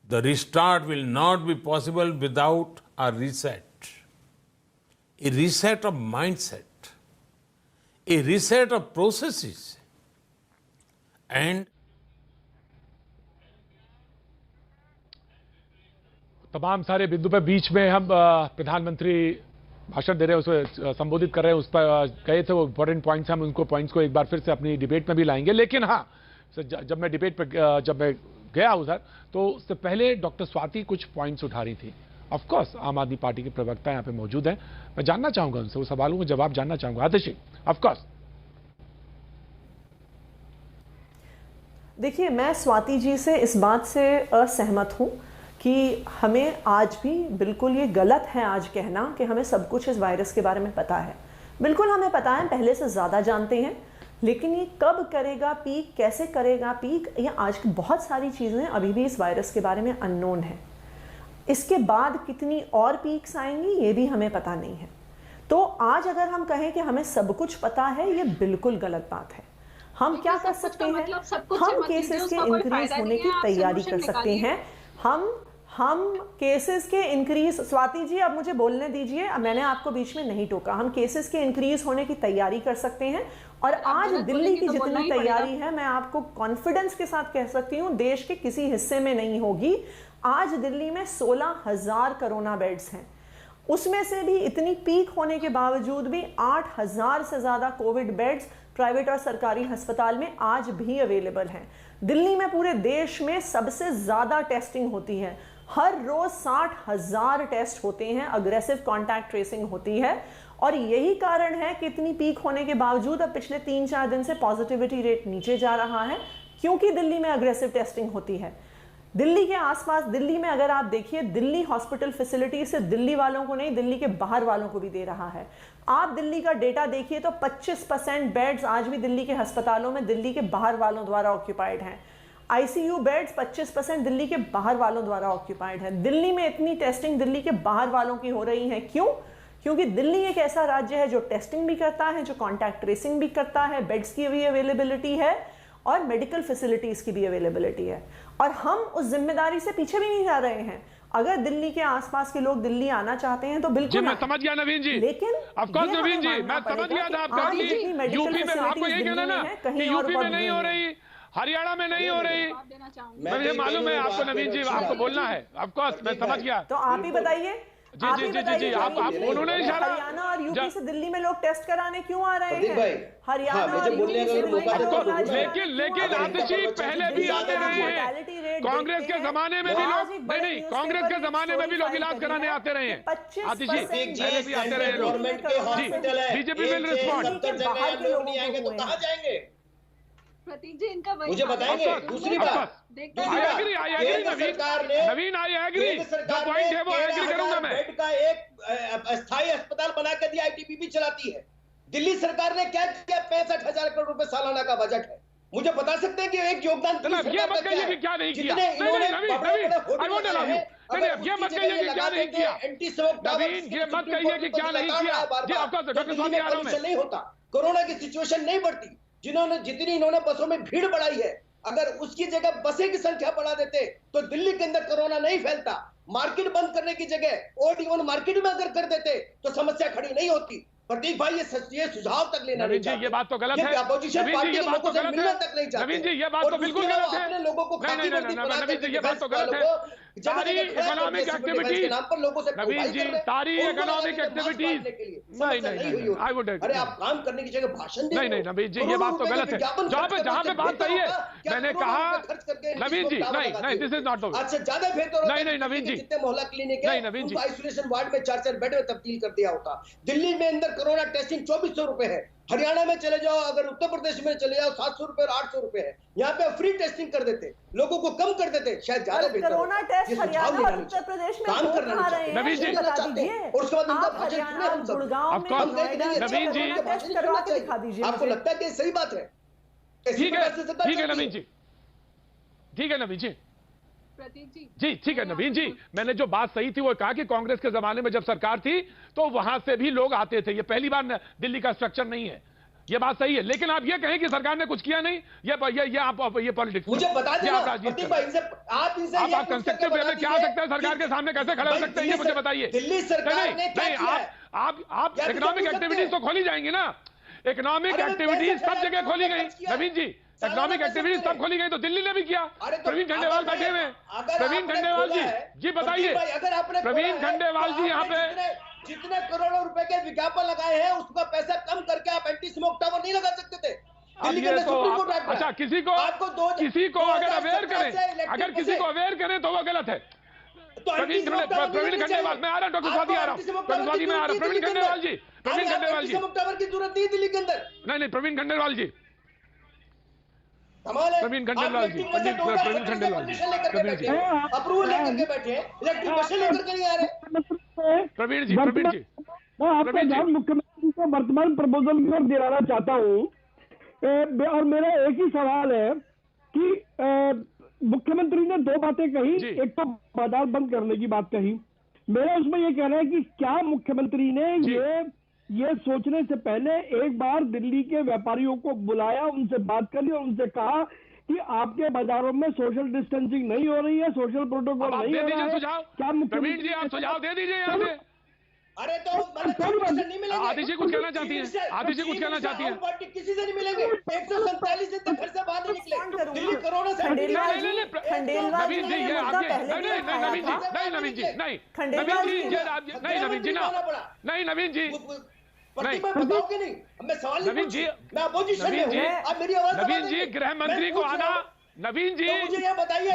The restart will not be possible without a reset of mindset, a reset of processes, and तमाम सारे बिंदु पे बीच में हम प्रधानमंत्री भाषण दे रहे हैं, उसे संबोधित कर रहे हैं, उस पर कहे थे वो इंपॉर्टेंट पॉइंट्स, हम उनको पॉइंट्स को एक बार फिर से अपनी डिबेट में भी लाएंगे। लेकिन हाँ, जब मैं डिबेट पे जब मैं गया उधर तो उससे पहले डॉक्टर स्वाति कुछ पॉइंट्स उठा रही थी। ऑफ कोर्स आम आदमी पार्टी के प्रवक्ता यहाँ पे मौजूद हैं, मैं जानना चाहूंगा उनसे, वो सवालों का जवाब जानना चाहूंगा। आतिशी, ऑफ कोर्स। देखिए, मैं स्वाति जी से इस बात से असहमत हूं कि हमें आज भी बिल्कुल ये गलत है आज कहना कि हमें सब कुछ इस वायरस के बारे में पता है। बिल्कुल हमें पता है, पहले से ज़्यादा जानते हैं, लेकिन ये कब करेगा पीक, कैसे करेगा पीक, ये आज की बहुत सारी चीज़ें अभी भी इस वायरस के बारे में अननोन है। इसके बाद कितनी और पीक्स आएंगी ये भी हमें पता नहीं है। तो आज अगर हम कहें कि हमें सब कुछ पता है, ये बिल्कुल गलत बात है। हम क्या कर सकते हैं, हम केसेस के इंक्रीज होने की तैयारी कर सकते हैं। हम केसेस के इंक्रीज, स्वाति जी अब मुझे बोलने दीजिए, मैंने आपको बीच में नहीं टोका। हम केसेस के इंक्रीज होने की तैयारी कर सकते हैं और आज दिल्ली की जितनी तैयारी है, मैं आपको कॉन्फिडेंस के साथ कह सकती हूँ, देश के किसी हिस्से में नहीं होगी। आज दिल्ली में 16,000 कोरोना बेड्स हैं, उसमें से भी इतनी पीक होने के बावजूद भी 8,000 से ज़्यादा कोविड बेड्स प्राइवेट और सरकारी अस्पताल में आज भी अवेलेबल हैं। दिल्ली में पूरे देश में सबसे ज़्यादा टेस्टिंग होती है, हर रोज़ 60,000 टेस्ट होते हैं, अग्रेसिव कॉन्टैक्ट ट्रेसिंग होती है। और यही कारण है कि इतनी पीक होने के बावजूद अब पिछले 3-4 दिन से पॉजिटिविटी रेट नीचे जा रहा है, क्योंकि दिल्ली में अग्रेसिव टेस्टिंग होती है। दिल्ली के आसपास, दिल्ली में अगर आप देखिए, दिल्ली हॉस्पिटल फैसिलिटी सिर्फ दिल्ली वालों को नहीं, दिल्ली के बाहर वालों को भी दे रहा है। आप दिल्ली का डेटा देखिए तो 25% बेड्स आज भी दिल्ली के अस्पतालों में दिल्ली के बाहर वालों द्वारा ऑक्यूपाइड हैं। आईसीयू बेड्स 25% दिल्ली के बाहर वालों द्वारा ऑक्यूपाइड है। दिल्ली में इतनी टेस्टिंग दिल्ली के बाहर वालों की हो रही है, क्यों? क्योंकि दिल्ली एक ऐसा राज्य है जो टेस्टिंग भी करता है, जो कॉन्टैक्ट ट्रेसिंग भी करता है, बेड्स की भी अवेलेबिलिटी है और मेडिकल फैसिलिटीज की भी अवेलेबिलिटी है। और हम उस जिम्मेदारी से पीछे भी नहीं जा रहे हैं। अगर दिल्ली के आसपास के लोग दिल्ली आना चाहते हैं तो बिल्कुल, मैं समझ गया नवीन जी, लेकिन ऑफकोर्स नवीन जी, मैं समझ गया था आपका कि यूपी में, आपको यही कहना ना कि यूपी में नहीं हो रही, हरियाणा में नहीं हो रही, मुझे मालूम है आपको नवीन जी, आपको बोलना है। ऑफकोर्स मैं समझ गया, तो आप ही बताइए। जी जी जी जी जी, आप उन्होंने इशारा, हरियाणा और यूपी से दिल्ली में लोग टेस्ट कराने क्यों आ रहे हैं? हरियाणा और यूपी से लेकिन आतिशी पहले भी आते रहे हैं, कांग्रेस के जमाने में भी लोग, नहीं, कांग्रेस के जमाने में भी लोग इलाज कराने आते रहे हैं। आतिशी पहले भी आते रहे लोग। BJP will respond. कहाँ जाएंगे प्रतीक जी, इनका मुझे बताएंगे। दूसरी बात, नवीन आई एग्री, जो पॉइंट है वो एग्री करूंगा मैं। बेड का एक अस्थायी अस्पताल बना के दिया, आईटीबीपी चलाती है। दिल्ली सरकार ने क्या किया? 65,000 करोड़ रुपए सालाना का बजट है। मुझे बता सकते हैं कि एक योगदान ये मत कहिए कि क्या नहीं किया। ये मत कहिए कि क्या नहीं किया। नवीन, ये मत कहिए कि क्या नहीं किया। जी आपका डॉक्टर स्वामी आ रहा हूं मैं। नहीं होता, कोरोना की सिचुएशन नहीं बढ़ती। जितनी इन्होंने बसों में भीड़ बढ़ाई है, अगर उसकी जगह बसें की संख्या बढ़ा देते तो दिल्ली के अंदर कोरोना नहीं फैलता। मार्केट बंद करने की जगह ओड इवन मार्केट में अगर कर देते तो समस्या खड़ी नहीं होती। प्रतीक भाई, ये सुझाव तक लेना नहीं चाहते। ये बात तो गलत है अपोजिशन पार्टी के लोगों से मिलना तक नहीं चाहते। नवीन जी, ये बात तो बिल्कुल गलत है। अपने लोगों को नवीन जी, ये बात तो गलत है। सारी इकोनॉमिक एक्टिविटीज नवीन जी, सारी इकोनॉमिक एक्टिविटीज नहीं, आई वुड, अरे आप काम करने की जगह भाषण दे, नहीं नवीन जी, ये बात तो गलत है। जहां पे बात सही है, मैंने कहा नवीन जी, नहीं this is not the way. अच्छा ज्यादा बेहतर, नहीं नवीन जी, जितने मोहल्ला क्लिनिक है नवीन जी, आइसोलेशन वार्ड में 4-4 बेड में तब्दील कर दिया होता। दिल्ली में अंदर कोरोना टेस्टिंग 2400 रुपए है, हरियाणा में चले जाओ, अगर उत्तर प्रदेश में चले जाओ 700 रुपए और 800 रुपए है। यहाँ पे फ्री टेस्टिंग कर देते, लोगों को कम कर देते, शायद ज्यादा बेहतर। कोरोना टेस्ट हरियाणा और उत्तर प्रदेश में काम करना नवीन जी, बता दीजिए, और उसके बाद उनका भाषण सुने हम सब। नवीन जी, आपको लगता है कि सही बात है? ठीक है नवीन जी, ठीक है नवीन जी, प्रतीक जी, जी ठीक है नवीन जी, मैंने जो बात सही थी वो कहा कि कांग्रेस के जमाने में जब सरकार थी तो वहां से भी लोग आते थे, ये पहली बार दिल्ली का स्ट्रक्चर नहीं है, ये बात सही है। लेकिन आप ये कहें कि सरकार ने कुछ किया नहीं, ये आप ये पॉलिटिक्स, मुझे बता दीजिए, आप कंस्ट्रक्टिव वे में क्या आ सकते हैं, सरकार के सामने कैसे खड़े हो सकते हैं, ये मुझे बताइए। दिल्ली सरकार ने क्या किया है? आप इकोनॉमिक एक्टिविटीज तो खोली जाएंगी ना, इकोनॉमिक एक्टिविटीज सब जगह खोली गई नवीन जी, इकोनॉमिक एक्टिविटीज सब खोली गई तो दिल्ली ने भी किया। प्रवीण खंडेलवाल बैठे हुए, प्रवीण खंडेलवाल जी बताइए, प्रवीण खंडेलवाल जी यहाँ पे जितने करोड़ों रुपए के विज्ञापन लगाए हैं उसका पैसा कम करके आप एंटी स्मोक टावर नहीं लगा सकते थे। अच्छा किसी को अगर अवेयर करें, अगर किसी को अवेयर करें तो वो गलत है। प्रवीण खंडेलवाल, मैं आ रहा हूँ डॉक्टर स्वाति, आ रहा हूँ डॉक्टर स्वाति, मैं आ रहा हूँ। प्रवीण खंडेलवाल जी, प्रवीण खंडेलवाल जी, टावर की जरूरत नहीं दिल्ली के अंदर। नहीं प्रवीण खंडेलवाल जी, प्रवीण खंडेलवाल जी, प्रवीण खंडेलवाल जी, अप्रूवल लेकर के बैठे, इलेक्ट्रिक मशीन लेकर के नहीं आ रहे। प्रवीण जी, मैं आपका ध्यान मुख्यमंत्री को वर्तमान प्रपोजल की ओर दिलाना चाहता हूँ, और मेरा एक ही सवाल है कि मुख्यमंत्री ने दो बातें कही, एक तो बाजार बंद करने की बात कही, मेरा उसमें ये कहना है कि क्या मुख्यमंत्री ने ये सोचने से पहले एक बार दिल्ली के व्यापारियों को बुलाया, उनसे बात करी और उनसे कहा कि आपके बाजारों में सोशल डिस्टेंसिंग नहीं हो रही है, सोशल प्रोटोकॉल नहीं हो रहा है? क्या प्रवीण जी आप सुझाव दे दीजिए यहाँ से। अरे तो नहीं मिलेंगे, आदित्य कुछ कहना चाहती है, आदित्य कुछ कहना चाहती है। पार्टी किसी से नहीं मिलेंगे, 147 दिन तक घर से बाहर नहीं निकले, दिल्ली कोरोना से नवीन जी, ये आपके नहीं नवीन जी, नहीं नवीन जी ना, नहीं नवीन जी, नहीं बताओगे नहीं, मैं सवाल नवीन जी, मैं अपोजिशन में हूं, आप मेरी आवाज नवीन जी, गृह मंत्री को आना, नवीन जी, मुझे ये बताइए,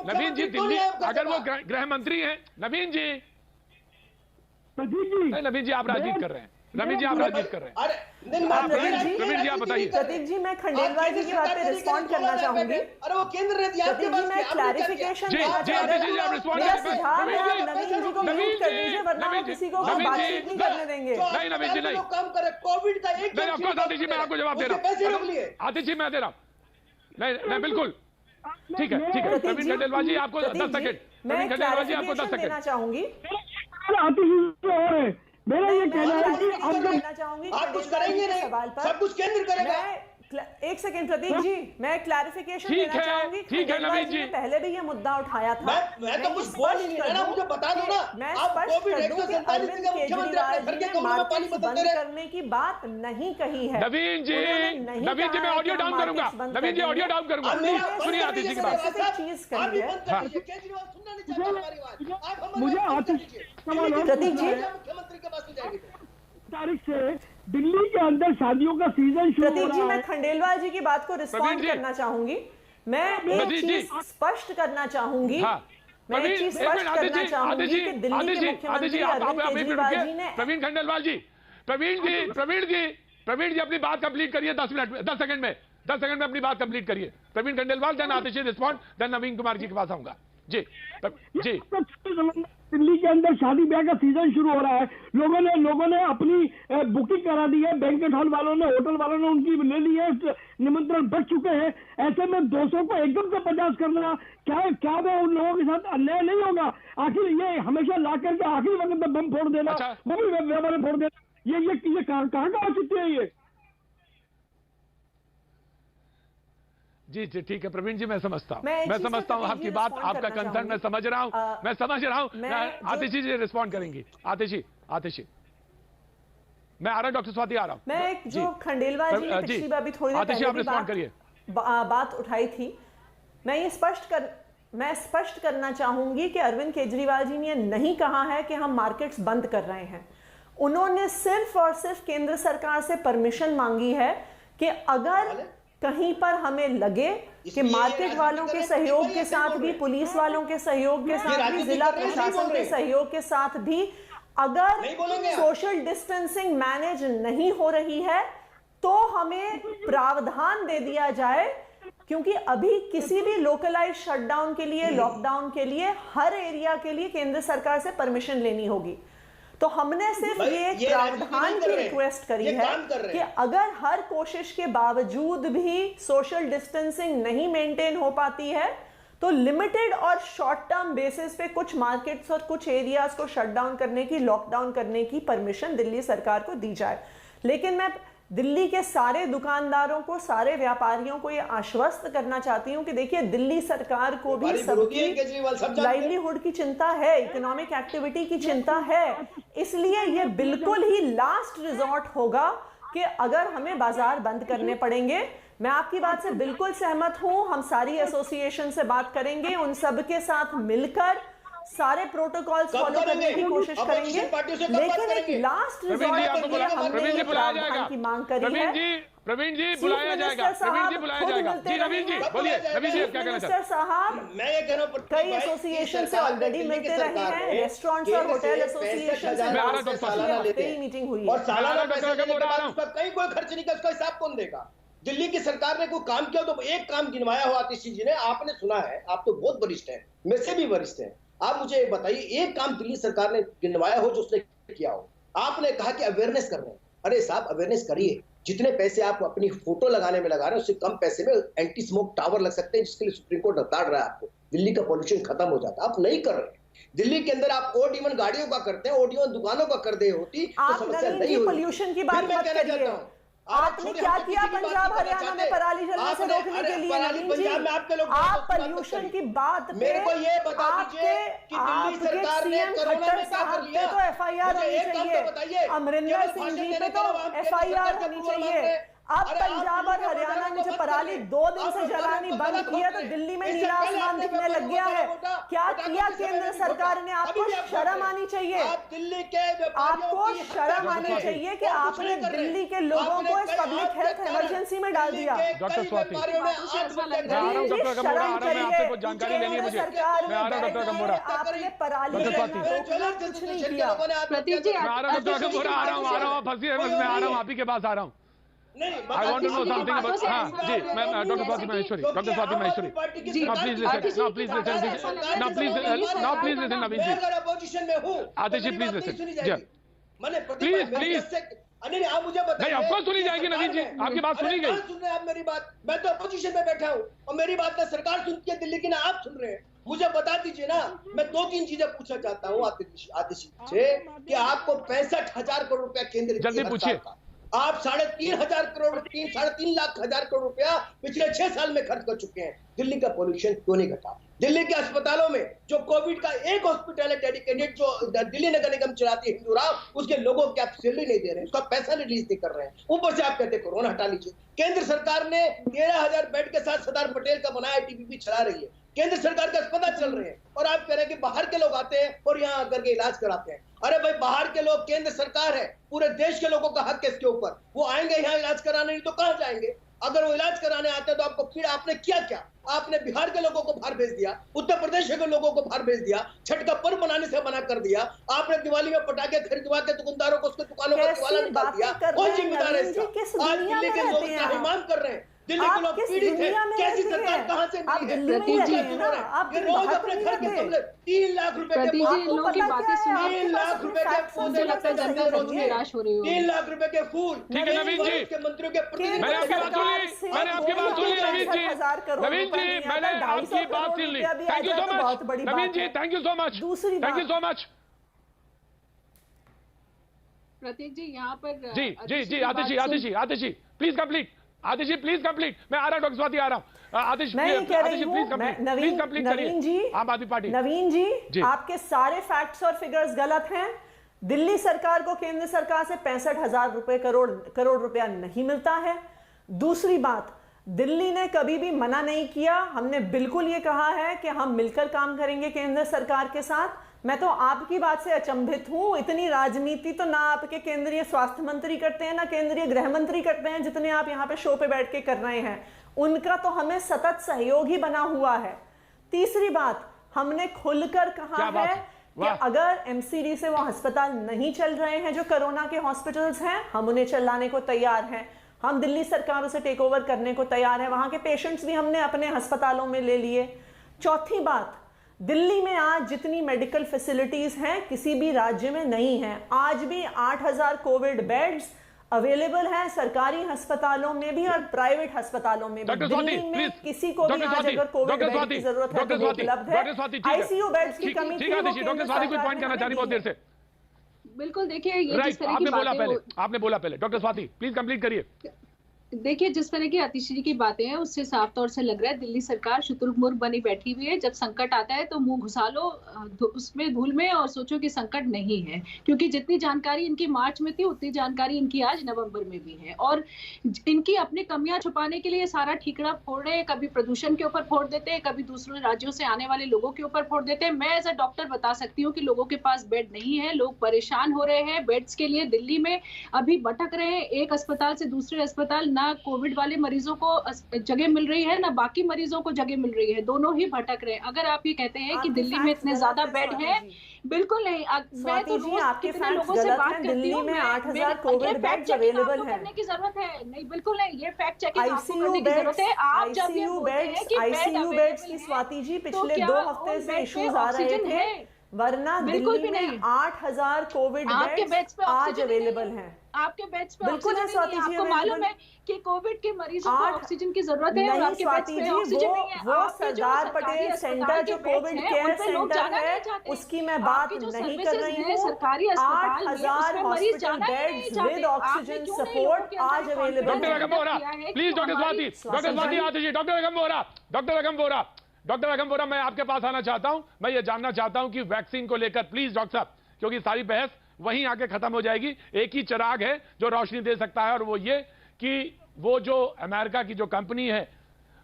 नवीन जी दिल्ली, अगर वो गृह मंत्री हैं, नवीन जी, नहीं नवीन जी आप राजनीति कर रहे हैं, नवीन जी आप राजनीति कर रहे हैं। प्रवीण जी आप बताइए। प्रतीक जी मैं खंडेलवाल जी की बात पे रिस्पॉन्ड करना चाहूंगी। अरे वो केंद्र ने दिया, प्रतीक जी मैं क्लैरिफिकेशन देना चाहूंगी। मेरा सुझाव है आप नवीन जी को म्यूट कर दीजिए, वरना हम किसी को बातचीत नहीं करने देंगे। नहीं नवीन जी नहीं, काम करे, कोविड का एक नहीं ऑफकोर्स आतिश जी मैं आपको जवाब दे रहा हूँ, आतिश जी मैं दे रहा हूँ, नहीं बिल्कुल ठीक है। प्रवीण खंडेलवाल जी आपको 10 सेकंड, प्रवीण खंडेलवाल जी आपको 10 सेकंड देना चाहूंगी। मेरा ये कहना है कि आप कुछ करेंगे नहीं, सब कुछ केंद्र करेगा। एक सेकंड प्रतीक जी, मैं क्लैरिफिकेशन देना चाहूंगी। ठीक है नवीन जी, पहले भी ये मुद्दा उठाया था, मैं तो कुछ बोल ही नहीं रहा, मुझे बता दो ना। मैं स्पष्ट कर दूं कि अरविंद केजरीवाल जी ने मार्केट बंद करने की बात नहीं कही है। नवीन जी मैं ऑडियो डाउन करूंगा, नवीन जी ऑडियो डाउन करूंगा, सुनिए आतिश जी की बात। चीज कही है केजरीवाल सुनना नहीं चाहता हमारी बात, मुझे आतिश प्रतीक जी मुख्यमंत्री के पास जाएगी तारीख से दिल्ली के अंदर शादियों का सीजन शुरू हो प्रतीक जी रहा मैं है। खंडेलवाल जी की बात को रिस्पॉन्ड करना चाहूंगी। मैं एक चीज स्पष्ट करना चाहूंगी, मैं एक चीज स्पष्ट करना चाहूंगी कि दिल्ली के मुख्यमंत्री अरविंद केजरीवाल जी ने प्रवीण खंडेलवाल जी, प्रवीण जी अपनी बात कंप्लीट करिए 10 मिनट में, 10 सेकंड में अपनी बात कंप्लीट करिए। प्रवीण खंडेलवाल, देन आतिश रिस्पॉन्ड, देन नवीन कुमार जी के पास आऊंगा। जी दिल्ली के अंदर शादी ब्याह का सीजन शुरू हो रहा है, लोगों ने अपनी बुकिंग करा दी है, बैंकेट हॉल वालों ने, होटल वालों ने उनकी ले ली है, निमंत्रण बच चुके हैं। ऐसे में 200 को एकदम से 50 करना क्या वो उन लोगों के साथ अन्याय नहीं होगा? आखिर ये हमेशा ला करके आखिरी वक्त में बम फोड़ देना, बम व्यवहार फोड़ देना, ये कहाँ का औचित्य है ये? जी ठीक है प्रवीण जी, मैं समझता हूँ आपकी बात, आपका कंसर्न मैं समझ रहा हूँ। आतिश जी रिस्पॉन्ड करेंगी। आतिश जी मैं आ रहा हूँ, डॉक्टर स्वाति आ रहा हूँ। मैं जो खंडेलवाल जी ने पिछली बार भी थोड़ी देर पहले रिस्पॉन्ड करिए बात उठाई थी, मैं ये स्पष्ट मैं स्पष्ट करना चाहूंगी कि अरविंद केजरीवाल जी ने नहीं कहा है कि हम मार्केट्स बंद कर रहे हैं। उन्होंने सिर्फ और सिर्फ केंद्र सरकार से परमिशन मांगी है कि अगर कहीं पर हमें लगे कि मार्केट वालों के सहयोग के साथ भी, पुलिस वालों के सहयोग के साथ भी, जिला प्रशासन के सहयोग के साथ भी अगर सोशल डिस्टेंसिंग मैनेज नहीं हो रही है तो हमें प्रावधान दे दिया जाए, क्योंकि अभी किसी भी लोकलाइज शटडाउन के लिए, लॉकडाउन के लिए हर एरिया के लिए केंद्र सरकार से परमिशन लेनी होगी। तो हमने सिर्फ ये प्रावधान की रिक्वेस्ट करी है कि अगर हर कोशिश के बावजूद भी सोशल डिस्टेंसिंग नहीं मेंटेन हो पाती है तो लिमिटेड और शॉर्ट टर्म बेसिस पे कुछ मार्केट्स और कुछ एरियाज को शट डाउन करने की, लॉकडाउन करने की परमिशन दिल्ली सरकार को दी जाए। लेकिन मैं दिल्ली के सारे दुकानदारों को, सारे व्यापारियों को यह आश्वस्त करना चाहती हूं कि देखिए, दिल्ली सरकार को भी सबकी लाइवलीहुड की चिंता है, इकोनॉमिक एक्टिविटी की चिंता है, इसलिए यह बिल्कुल ही लास्ट रिजॉर्ट होगा कि अगर हमें बाजार बंद करने पड़ेंगे। मैं आपकी बात से बिल्कुल सहमत हूं, हम सारी एसोसिएशन से बात करेंगे, उन सबके साथ मिलकर सारे प्रोटोकॉल्स फॉलो करने की कोशिश करेंगे, लेकिन एक लास्ट रिजॉर्ट के लिए हमने ये प्रावधान की मांग करी है। प्रवीण जी बुलाया जाएगा, प्रवीण जी बुलाया जाएगा। जी नवीन जी बोलिए, नवीन जी क्या कहना चाहते हैं? साहब, मैं ये कह रहा हूं कई एसोसिएशन से ऑलरेडी मिलते रहे हैं, रेस्टोरेंट्स और होटल एसोसिएशन से मीटिंग हुई और सालाना पैसे देने के बाद उसका कहीं कोई खर्च नहीं किया, उसका हिसाब कौन देगा? दिल्ली की सरकार ने कोई काम किया तो एक काम गिनवाया हो आतिशी जी ने, आपने सुना है, आप तो बहुत वरिष्ठ हैं, मैं से भी वरिष्ठ हैं, आप मुझे एक बताइए एक काम दिल्ली सरकार ने गिनवाया हो जो उसने किया हो। आपने कहा कि अवेयरनेस कर रहे हैं, अरे साहब अवेयरनेस करिए, जितने पैसे आप अपनी फोटो लगाने में लगा रहे हैं उससे कम पैसे में एंटी स्मोक टावर लग सकते हैं, जिसके लिए सुप्रीम कोर्ट हड़ताल रहा है आपको, दिल्ली का पॉल्यूशन खत्म हो जाता, आप नहीं कर रहे। दिल्ली के अंदर आप ओड इवन गाड़ियों का करते हैं, ओड इवन दुकानों का कर दे होती तो समस्या नहीं होती। पॉल्यूशन की बात मत करिए, आपने क्या किया पंजाब हरियाणा में पराली जलने से रोकने के लिए? नवीन जी, आप पॉल्यूशन की बात पे आपके सीएम खट्टर साहब पे तो एफआईआर होनी चाहिए, अमरिंदर सिंह जी पे तो एफआईआर होनी चाहिए। अब पंजाब और हरियाणा में जो पराली 2 दिन से जलानी बंद किया तो दिल्ली में नीला आसमान दिखने लग गया है। क्या किया केंद्र सरकार ने? आपको शर्म आनी चाहिए, आपको शर्म आनी चाहिए कि आपने दिल्ली के लोगों को इस पब्लिक हेल्थ इमरजेंसी में डाल दिया। डॉक्टर स्वाति, शर्म करिए, जानकारी लेनी है मुझे, आपने पराली कुछ नहीं किया। आ रहा हूँ, आप ही के पास आ रहा हूँ। I want to know something about. हाँ जी, मैं doctor Swati Maheshwari, doctor Swati Maheshwari, now please listen, now please listen, now please listen Naveen ji, opposition में हूँ, आतिशी प्लीज लिसन, जी प्लीज, नहीं आप मुझे बताइए। नहीं ऑफकोर्स सुनी जाएगी नवीन जी, आपकी बात सुनी गई। सुन रहे हैं आप मेरी बात? मैं तो अपोजिशन में बैठा हूँ और मेरी बात ना सरकार सुनती है दिल्ली की, ना आप सुन रहे हैं। मुझे बता दीजिए ना, मैं 2-3 चीजें पूछना चाहता हूँ आतिशी से कि आपको 65,000 करोड़ रुपया केंद्र, जल्दी पूछिए। आप 3,500 करोड़, 3.5 लाख करोड़ रुपया पिछले 6 साल में खर्च कर चुके हैं। दिल्ली का पोल्यूशन क्यों नहीं घटा? दिल्ली के अस्पतालों में जो कोविड का एक हॉस्पिटल है डेडिकेटेड, जो दिल्ली नगर निगम चलाती है हिंदूराव, उसके लोगों को आप सैलरी नहीं दे रहे हैं, उसका पैसा रिलीज नहीं कर रहे हैं, ऊपर से आप कहते हैं कोरोना हटा लीजिए। केंद्र सरकार ने 13,000 बेड के साथ सरदार पटेल का बनाया टीपीपी चला रही है, केंद्र सरकार के अस्पताल चल रहे हैं, और आप कह रहे हैं कि बाहर के लोग आते हैं और यहाँ आकर के इलाज कराते हैं। अरे भाई, बाहर के लोग, केंद्र सरकार है, पूरे देश के लोगों का हक है इसके ऊपर, वो आएंगे यहाँ इलाज कराने, नहीं तो कहाँ जाएंगे? अगर वो इलाज कराने आते हैं तो आपको फिर आपने किया क्या? आपने बिहार के लोगों को बाहर भेज दिया, उत्तर प्रदेश के लोगों को बाहर भेज दिया, छठ का पर्व मनाने से मना कर दिया, आपने दिवाली में पटाखे खरीदवा के दुकानदारों को उसके दुकानों का दिवाला निकाल दिया। कौन जिम्मेदार है इसका? आप दिल्ली के लोग हिमाम कर रहे हैं, दिल्ली के लोग पीड़ित है, कैसी सरकार कहां से मिली है? ये रोज अपने घर के सामने 3 लाख रुपए के 3 लाख रुपए के पौधे लगते हैं, 3 लाख रुपए के फूल। ठीक है नवीन जी, के मंत्रियों के प्रतिनिधि, मैंने आपकी बात सुनी, मैंने आपकी बात सुनी नवीन जी, नवीन जी मैंने आपकी बात सुन ली। Thank you so much Navin ji, thank you so much, thank you so much. Prateek ji यहाँ पर जी जी जी, Atishi please complete, Atishi please complete. मैं आ रहा हूं, डॉक्टर स्वाति आ रहा हूं। आतिशी प्लीज कंप्लीट नवीन जी, आम आदमी पार्टी। नवीन जी, आपके सारे फैक्ट्स और फिगर्स गलत हैं। दिल्ली सरकार को केंद्र सरकार से 65,000 करोड़ रुपया नहीं मिलता है। दूसरी बात, दिल्ली ने कभी भी मना नहीं किया। हमने बिल्कुल ये कहा है कि हम मिलकर काम करेंगे केंद्र सरकार के साथ। मैं तो आपकी बात से अचंभित हूं, इतनी राजनीति तो ना आपके केंद्रीय स्वास्थ्य मंत्री करते हैं ना केंद्रीय गृह मंत्री करते हैं जितने आप यहाँ पे शो पे बैठ के कर रहे हैं। उनका तो हमें सतत सहयोग ही बना हुआ है। तीसरी बात, हमने खुलकर कहा है कि अगर एमसीडी से वो अस्पताल नहीं चल रहे हैं जो कोरोना के हॉस्पिटल्स हैं, हम उन्हें चलाने को तैयार हैं। हम दिल्ली सरकार उसे टेक ओवर करने को तैयार है। वहां के पेशेंट्स भी हमने अपने अस्पतालों में ले लिए। चौथी बात, दिल्ली में आज जितनी मेडिकल फैसिलिटीज हैं किसी भी राज्य में नहीं है। आज भी 8000 कोविड बेड्स अवेलेबल है सरकारी अस्पतालों में भी और प्राइवेट अस्पतालों में भी। दिल्ली में किसी को भी आज अगर कोविड बेड की जरूरत है तो वो उपलब्ध है। आईसीयू बेड्स की कमी थी, डॉक्टर स्वाति कोई पॉइंट करना चाह रही बहुत देर से। बिल्कुल, देखिए ये जिस तरह की आपने बोला पहले डॉक्टर स्वाति प्लीज कंप्लीट करिए। देखिए जिस तरह की आतिशी की बातें हैं उससे साफ तौर से लग रहा है दिल्ली सरकार शुतुरमुर्ग बनी बैठी हुई है। जब संकट आता है तो मुंह घुसा लो उसमें धूल में और सोचो कि संकट नहीं है, क्योंकि जितनी जानकारी इनकी मार्च में थी उतनी जानकारी इनकी आज नवंबर में भी है। और इनकी अपनी कमियां छुपाने के लिए सारा ठीकरा फोड़ रहे हैं। कभी प्रदूषण के ऊपर फोड़ देते हैं, कभी दूसरे राज्यों से आने वाले लोगों के ऊपर फोड़ देते हैं। मैं एज अ डॉक्टर बता सकती हूँ कि लोगों के पास बेड नहीं है, लोग परेशान हो रहे हैं बेड्स के लिए। दिल्ली में अभी भटक रहे हैं एक अस्पताल से दूसरे अस्पताल, ना कोविड वाले मरीजों को जगह मिल रही है ना बाकी मरीजों को जगह मिल रही है, दोनों ही भटक रहे हैं। अगर आप ये कहते हैं कि दिल्ली में इतने ज्यादा बेड हैं, बिल्कुल नहीं। मैं तो रोज कितने लोगों से बात करती हूँ, 8000 कोविड बेड्स अवेलेबल हैं। करने की जरूरत है नहीं, बिल्कुल नहीं, ये फैक्ट चेकिंग आपको करने की जरूरत है। आप जब ये बोलते हैं कि आईसीयू बेड्स की स्वाति जी पिछले 2 हफ्ते से इश्यूज आ रहे थे, वरना दिल्ली में 8000 कोविड बेड्स आज अवेलेबल हैं। आपके बेड्स पे बिल्कुल है स्वाति जी, आपको मालूम है कि कोविड के मरीजों को ऑक्सीजन की जरूरत है और आपके बेड्स पे ऑक्सीजन नहीं है। वो सरदार पटेल सेंटर जो कोविड केयर सेंटर है उसकी मैं बात नहीं कर रही हूँ। सरकारी अस्पताल 8000 hospital beds with oxygen support आज अवेलेबल है। Doctor Agam Vora please, doctor Swati आते जी। डॉक्टर अगम वोरा मैं आपके पास आना चाहता हूं। मैं ये जानना चाहता हूं कि वैक्सीन को लेकर प्लीज डॉक्टर साहब, क्योंकि सारी बहस वहीं आके खत्म हो जाएगी। एक ही चिराग है जो रोशनी दे सकता है और वो ये कि वो जो अमेरिका की जो कंपनी है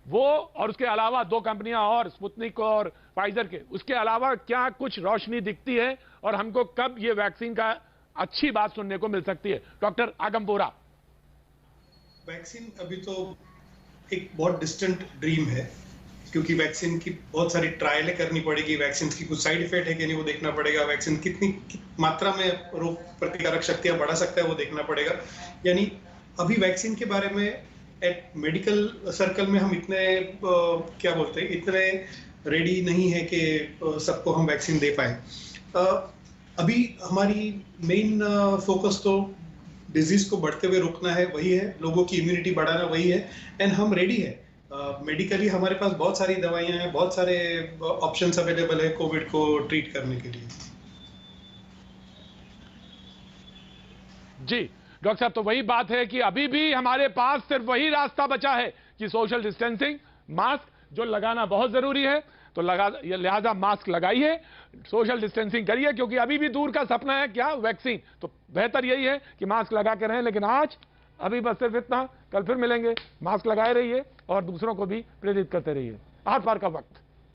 वो और उसके अलावा 2 कंपनियां और स्पुतनिक और फाइजर के, उसके अलावा क्या कुछ रोशनी दिखती है और हमको कब ये वैक्सीन का अच्छी बात सुनने को मिल सकती है? डॉक्टर आगम वोरा। वैक्सीन अभी तो एक बहुत डिस्टेंट ड्रीम है, क्योंकि वैक्सीन की बहुत सारी ट्रायलें करनी पड़ेगी। वैक्सीन की कुछ साइड इफेक्ट है कि नहीं वो देखना पड़ेगा। वैक्सीन कितनी मात्रा में रोग प्रतिकारक शक्तियां बढ़ा सकता है वो देखना पड़ेगा। यानी अभी वैक्सीन के बारे में एट मेडिकल सर्कल में हम इतने क्या बोलते हैं, इतने रेडी नहीं है कि सबको हम वैक्सीन दे पाए। अभी हमारी मेन फोकस तो डिजीज को बढ़ते हुए रोकना है, वही है, लोगों की इम्यूनिटी बढ़ाना वही है। एंड हम रेडी है मेडिकली, हमारे पास बहुत सारी दवाइयां हैं, बहुत सारे ऑप्शंस अवेलेबल है कोविड को ट्रीट करने के लिए। जी डॉक्टर साहब, तो वही बात है कि अभी भी हमारे पास सिर्फ वही रास्ता बचा है कि सोशल डिस्टेंसिंग, मास्क जो लगाना बहुत जरूरी है, तो लिहाजा मास्क लगाइए, सोशल डिस्टेंसिंग करिए, क्योंकि अभी भी दूर का सपना है क्या वैक्सीन। तो बेहतर यही है कि मास्क लगा के रहें। लेकिन आज अभी बस सिर्फ इतना, कल फिर मिलेंगे। मास्क लगाए रहिए और दूसरों को भी प्रेरित करते रहिए। आर पार का वक्त।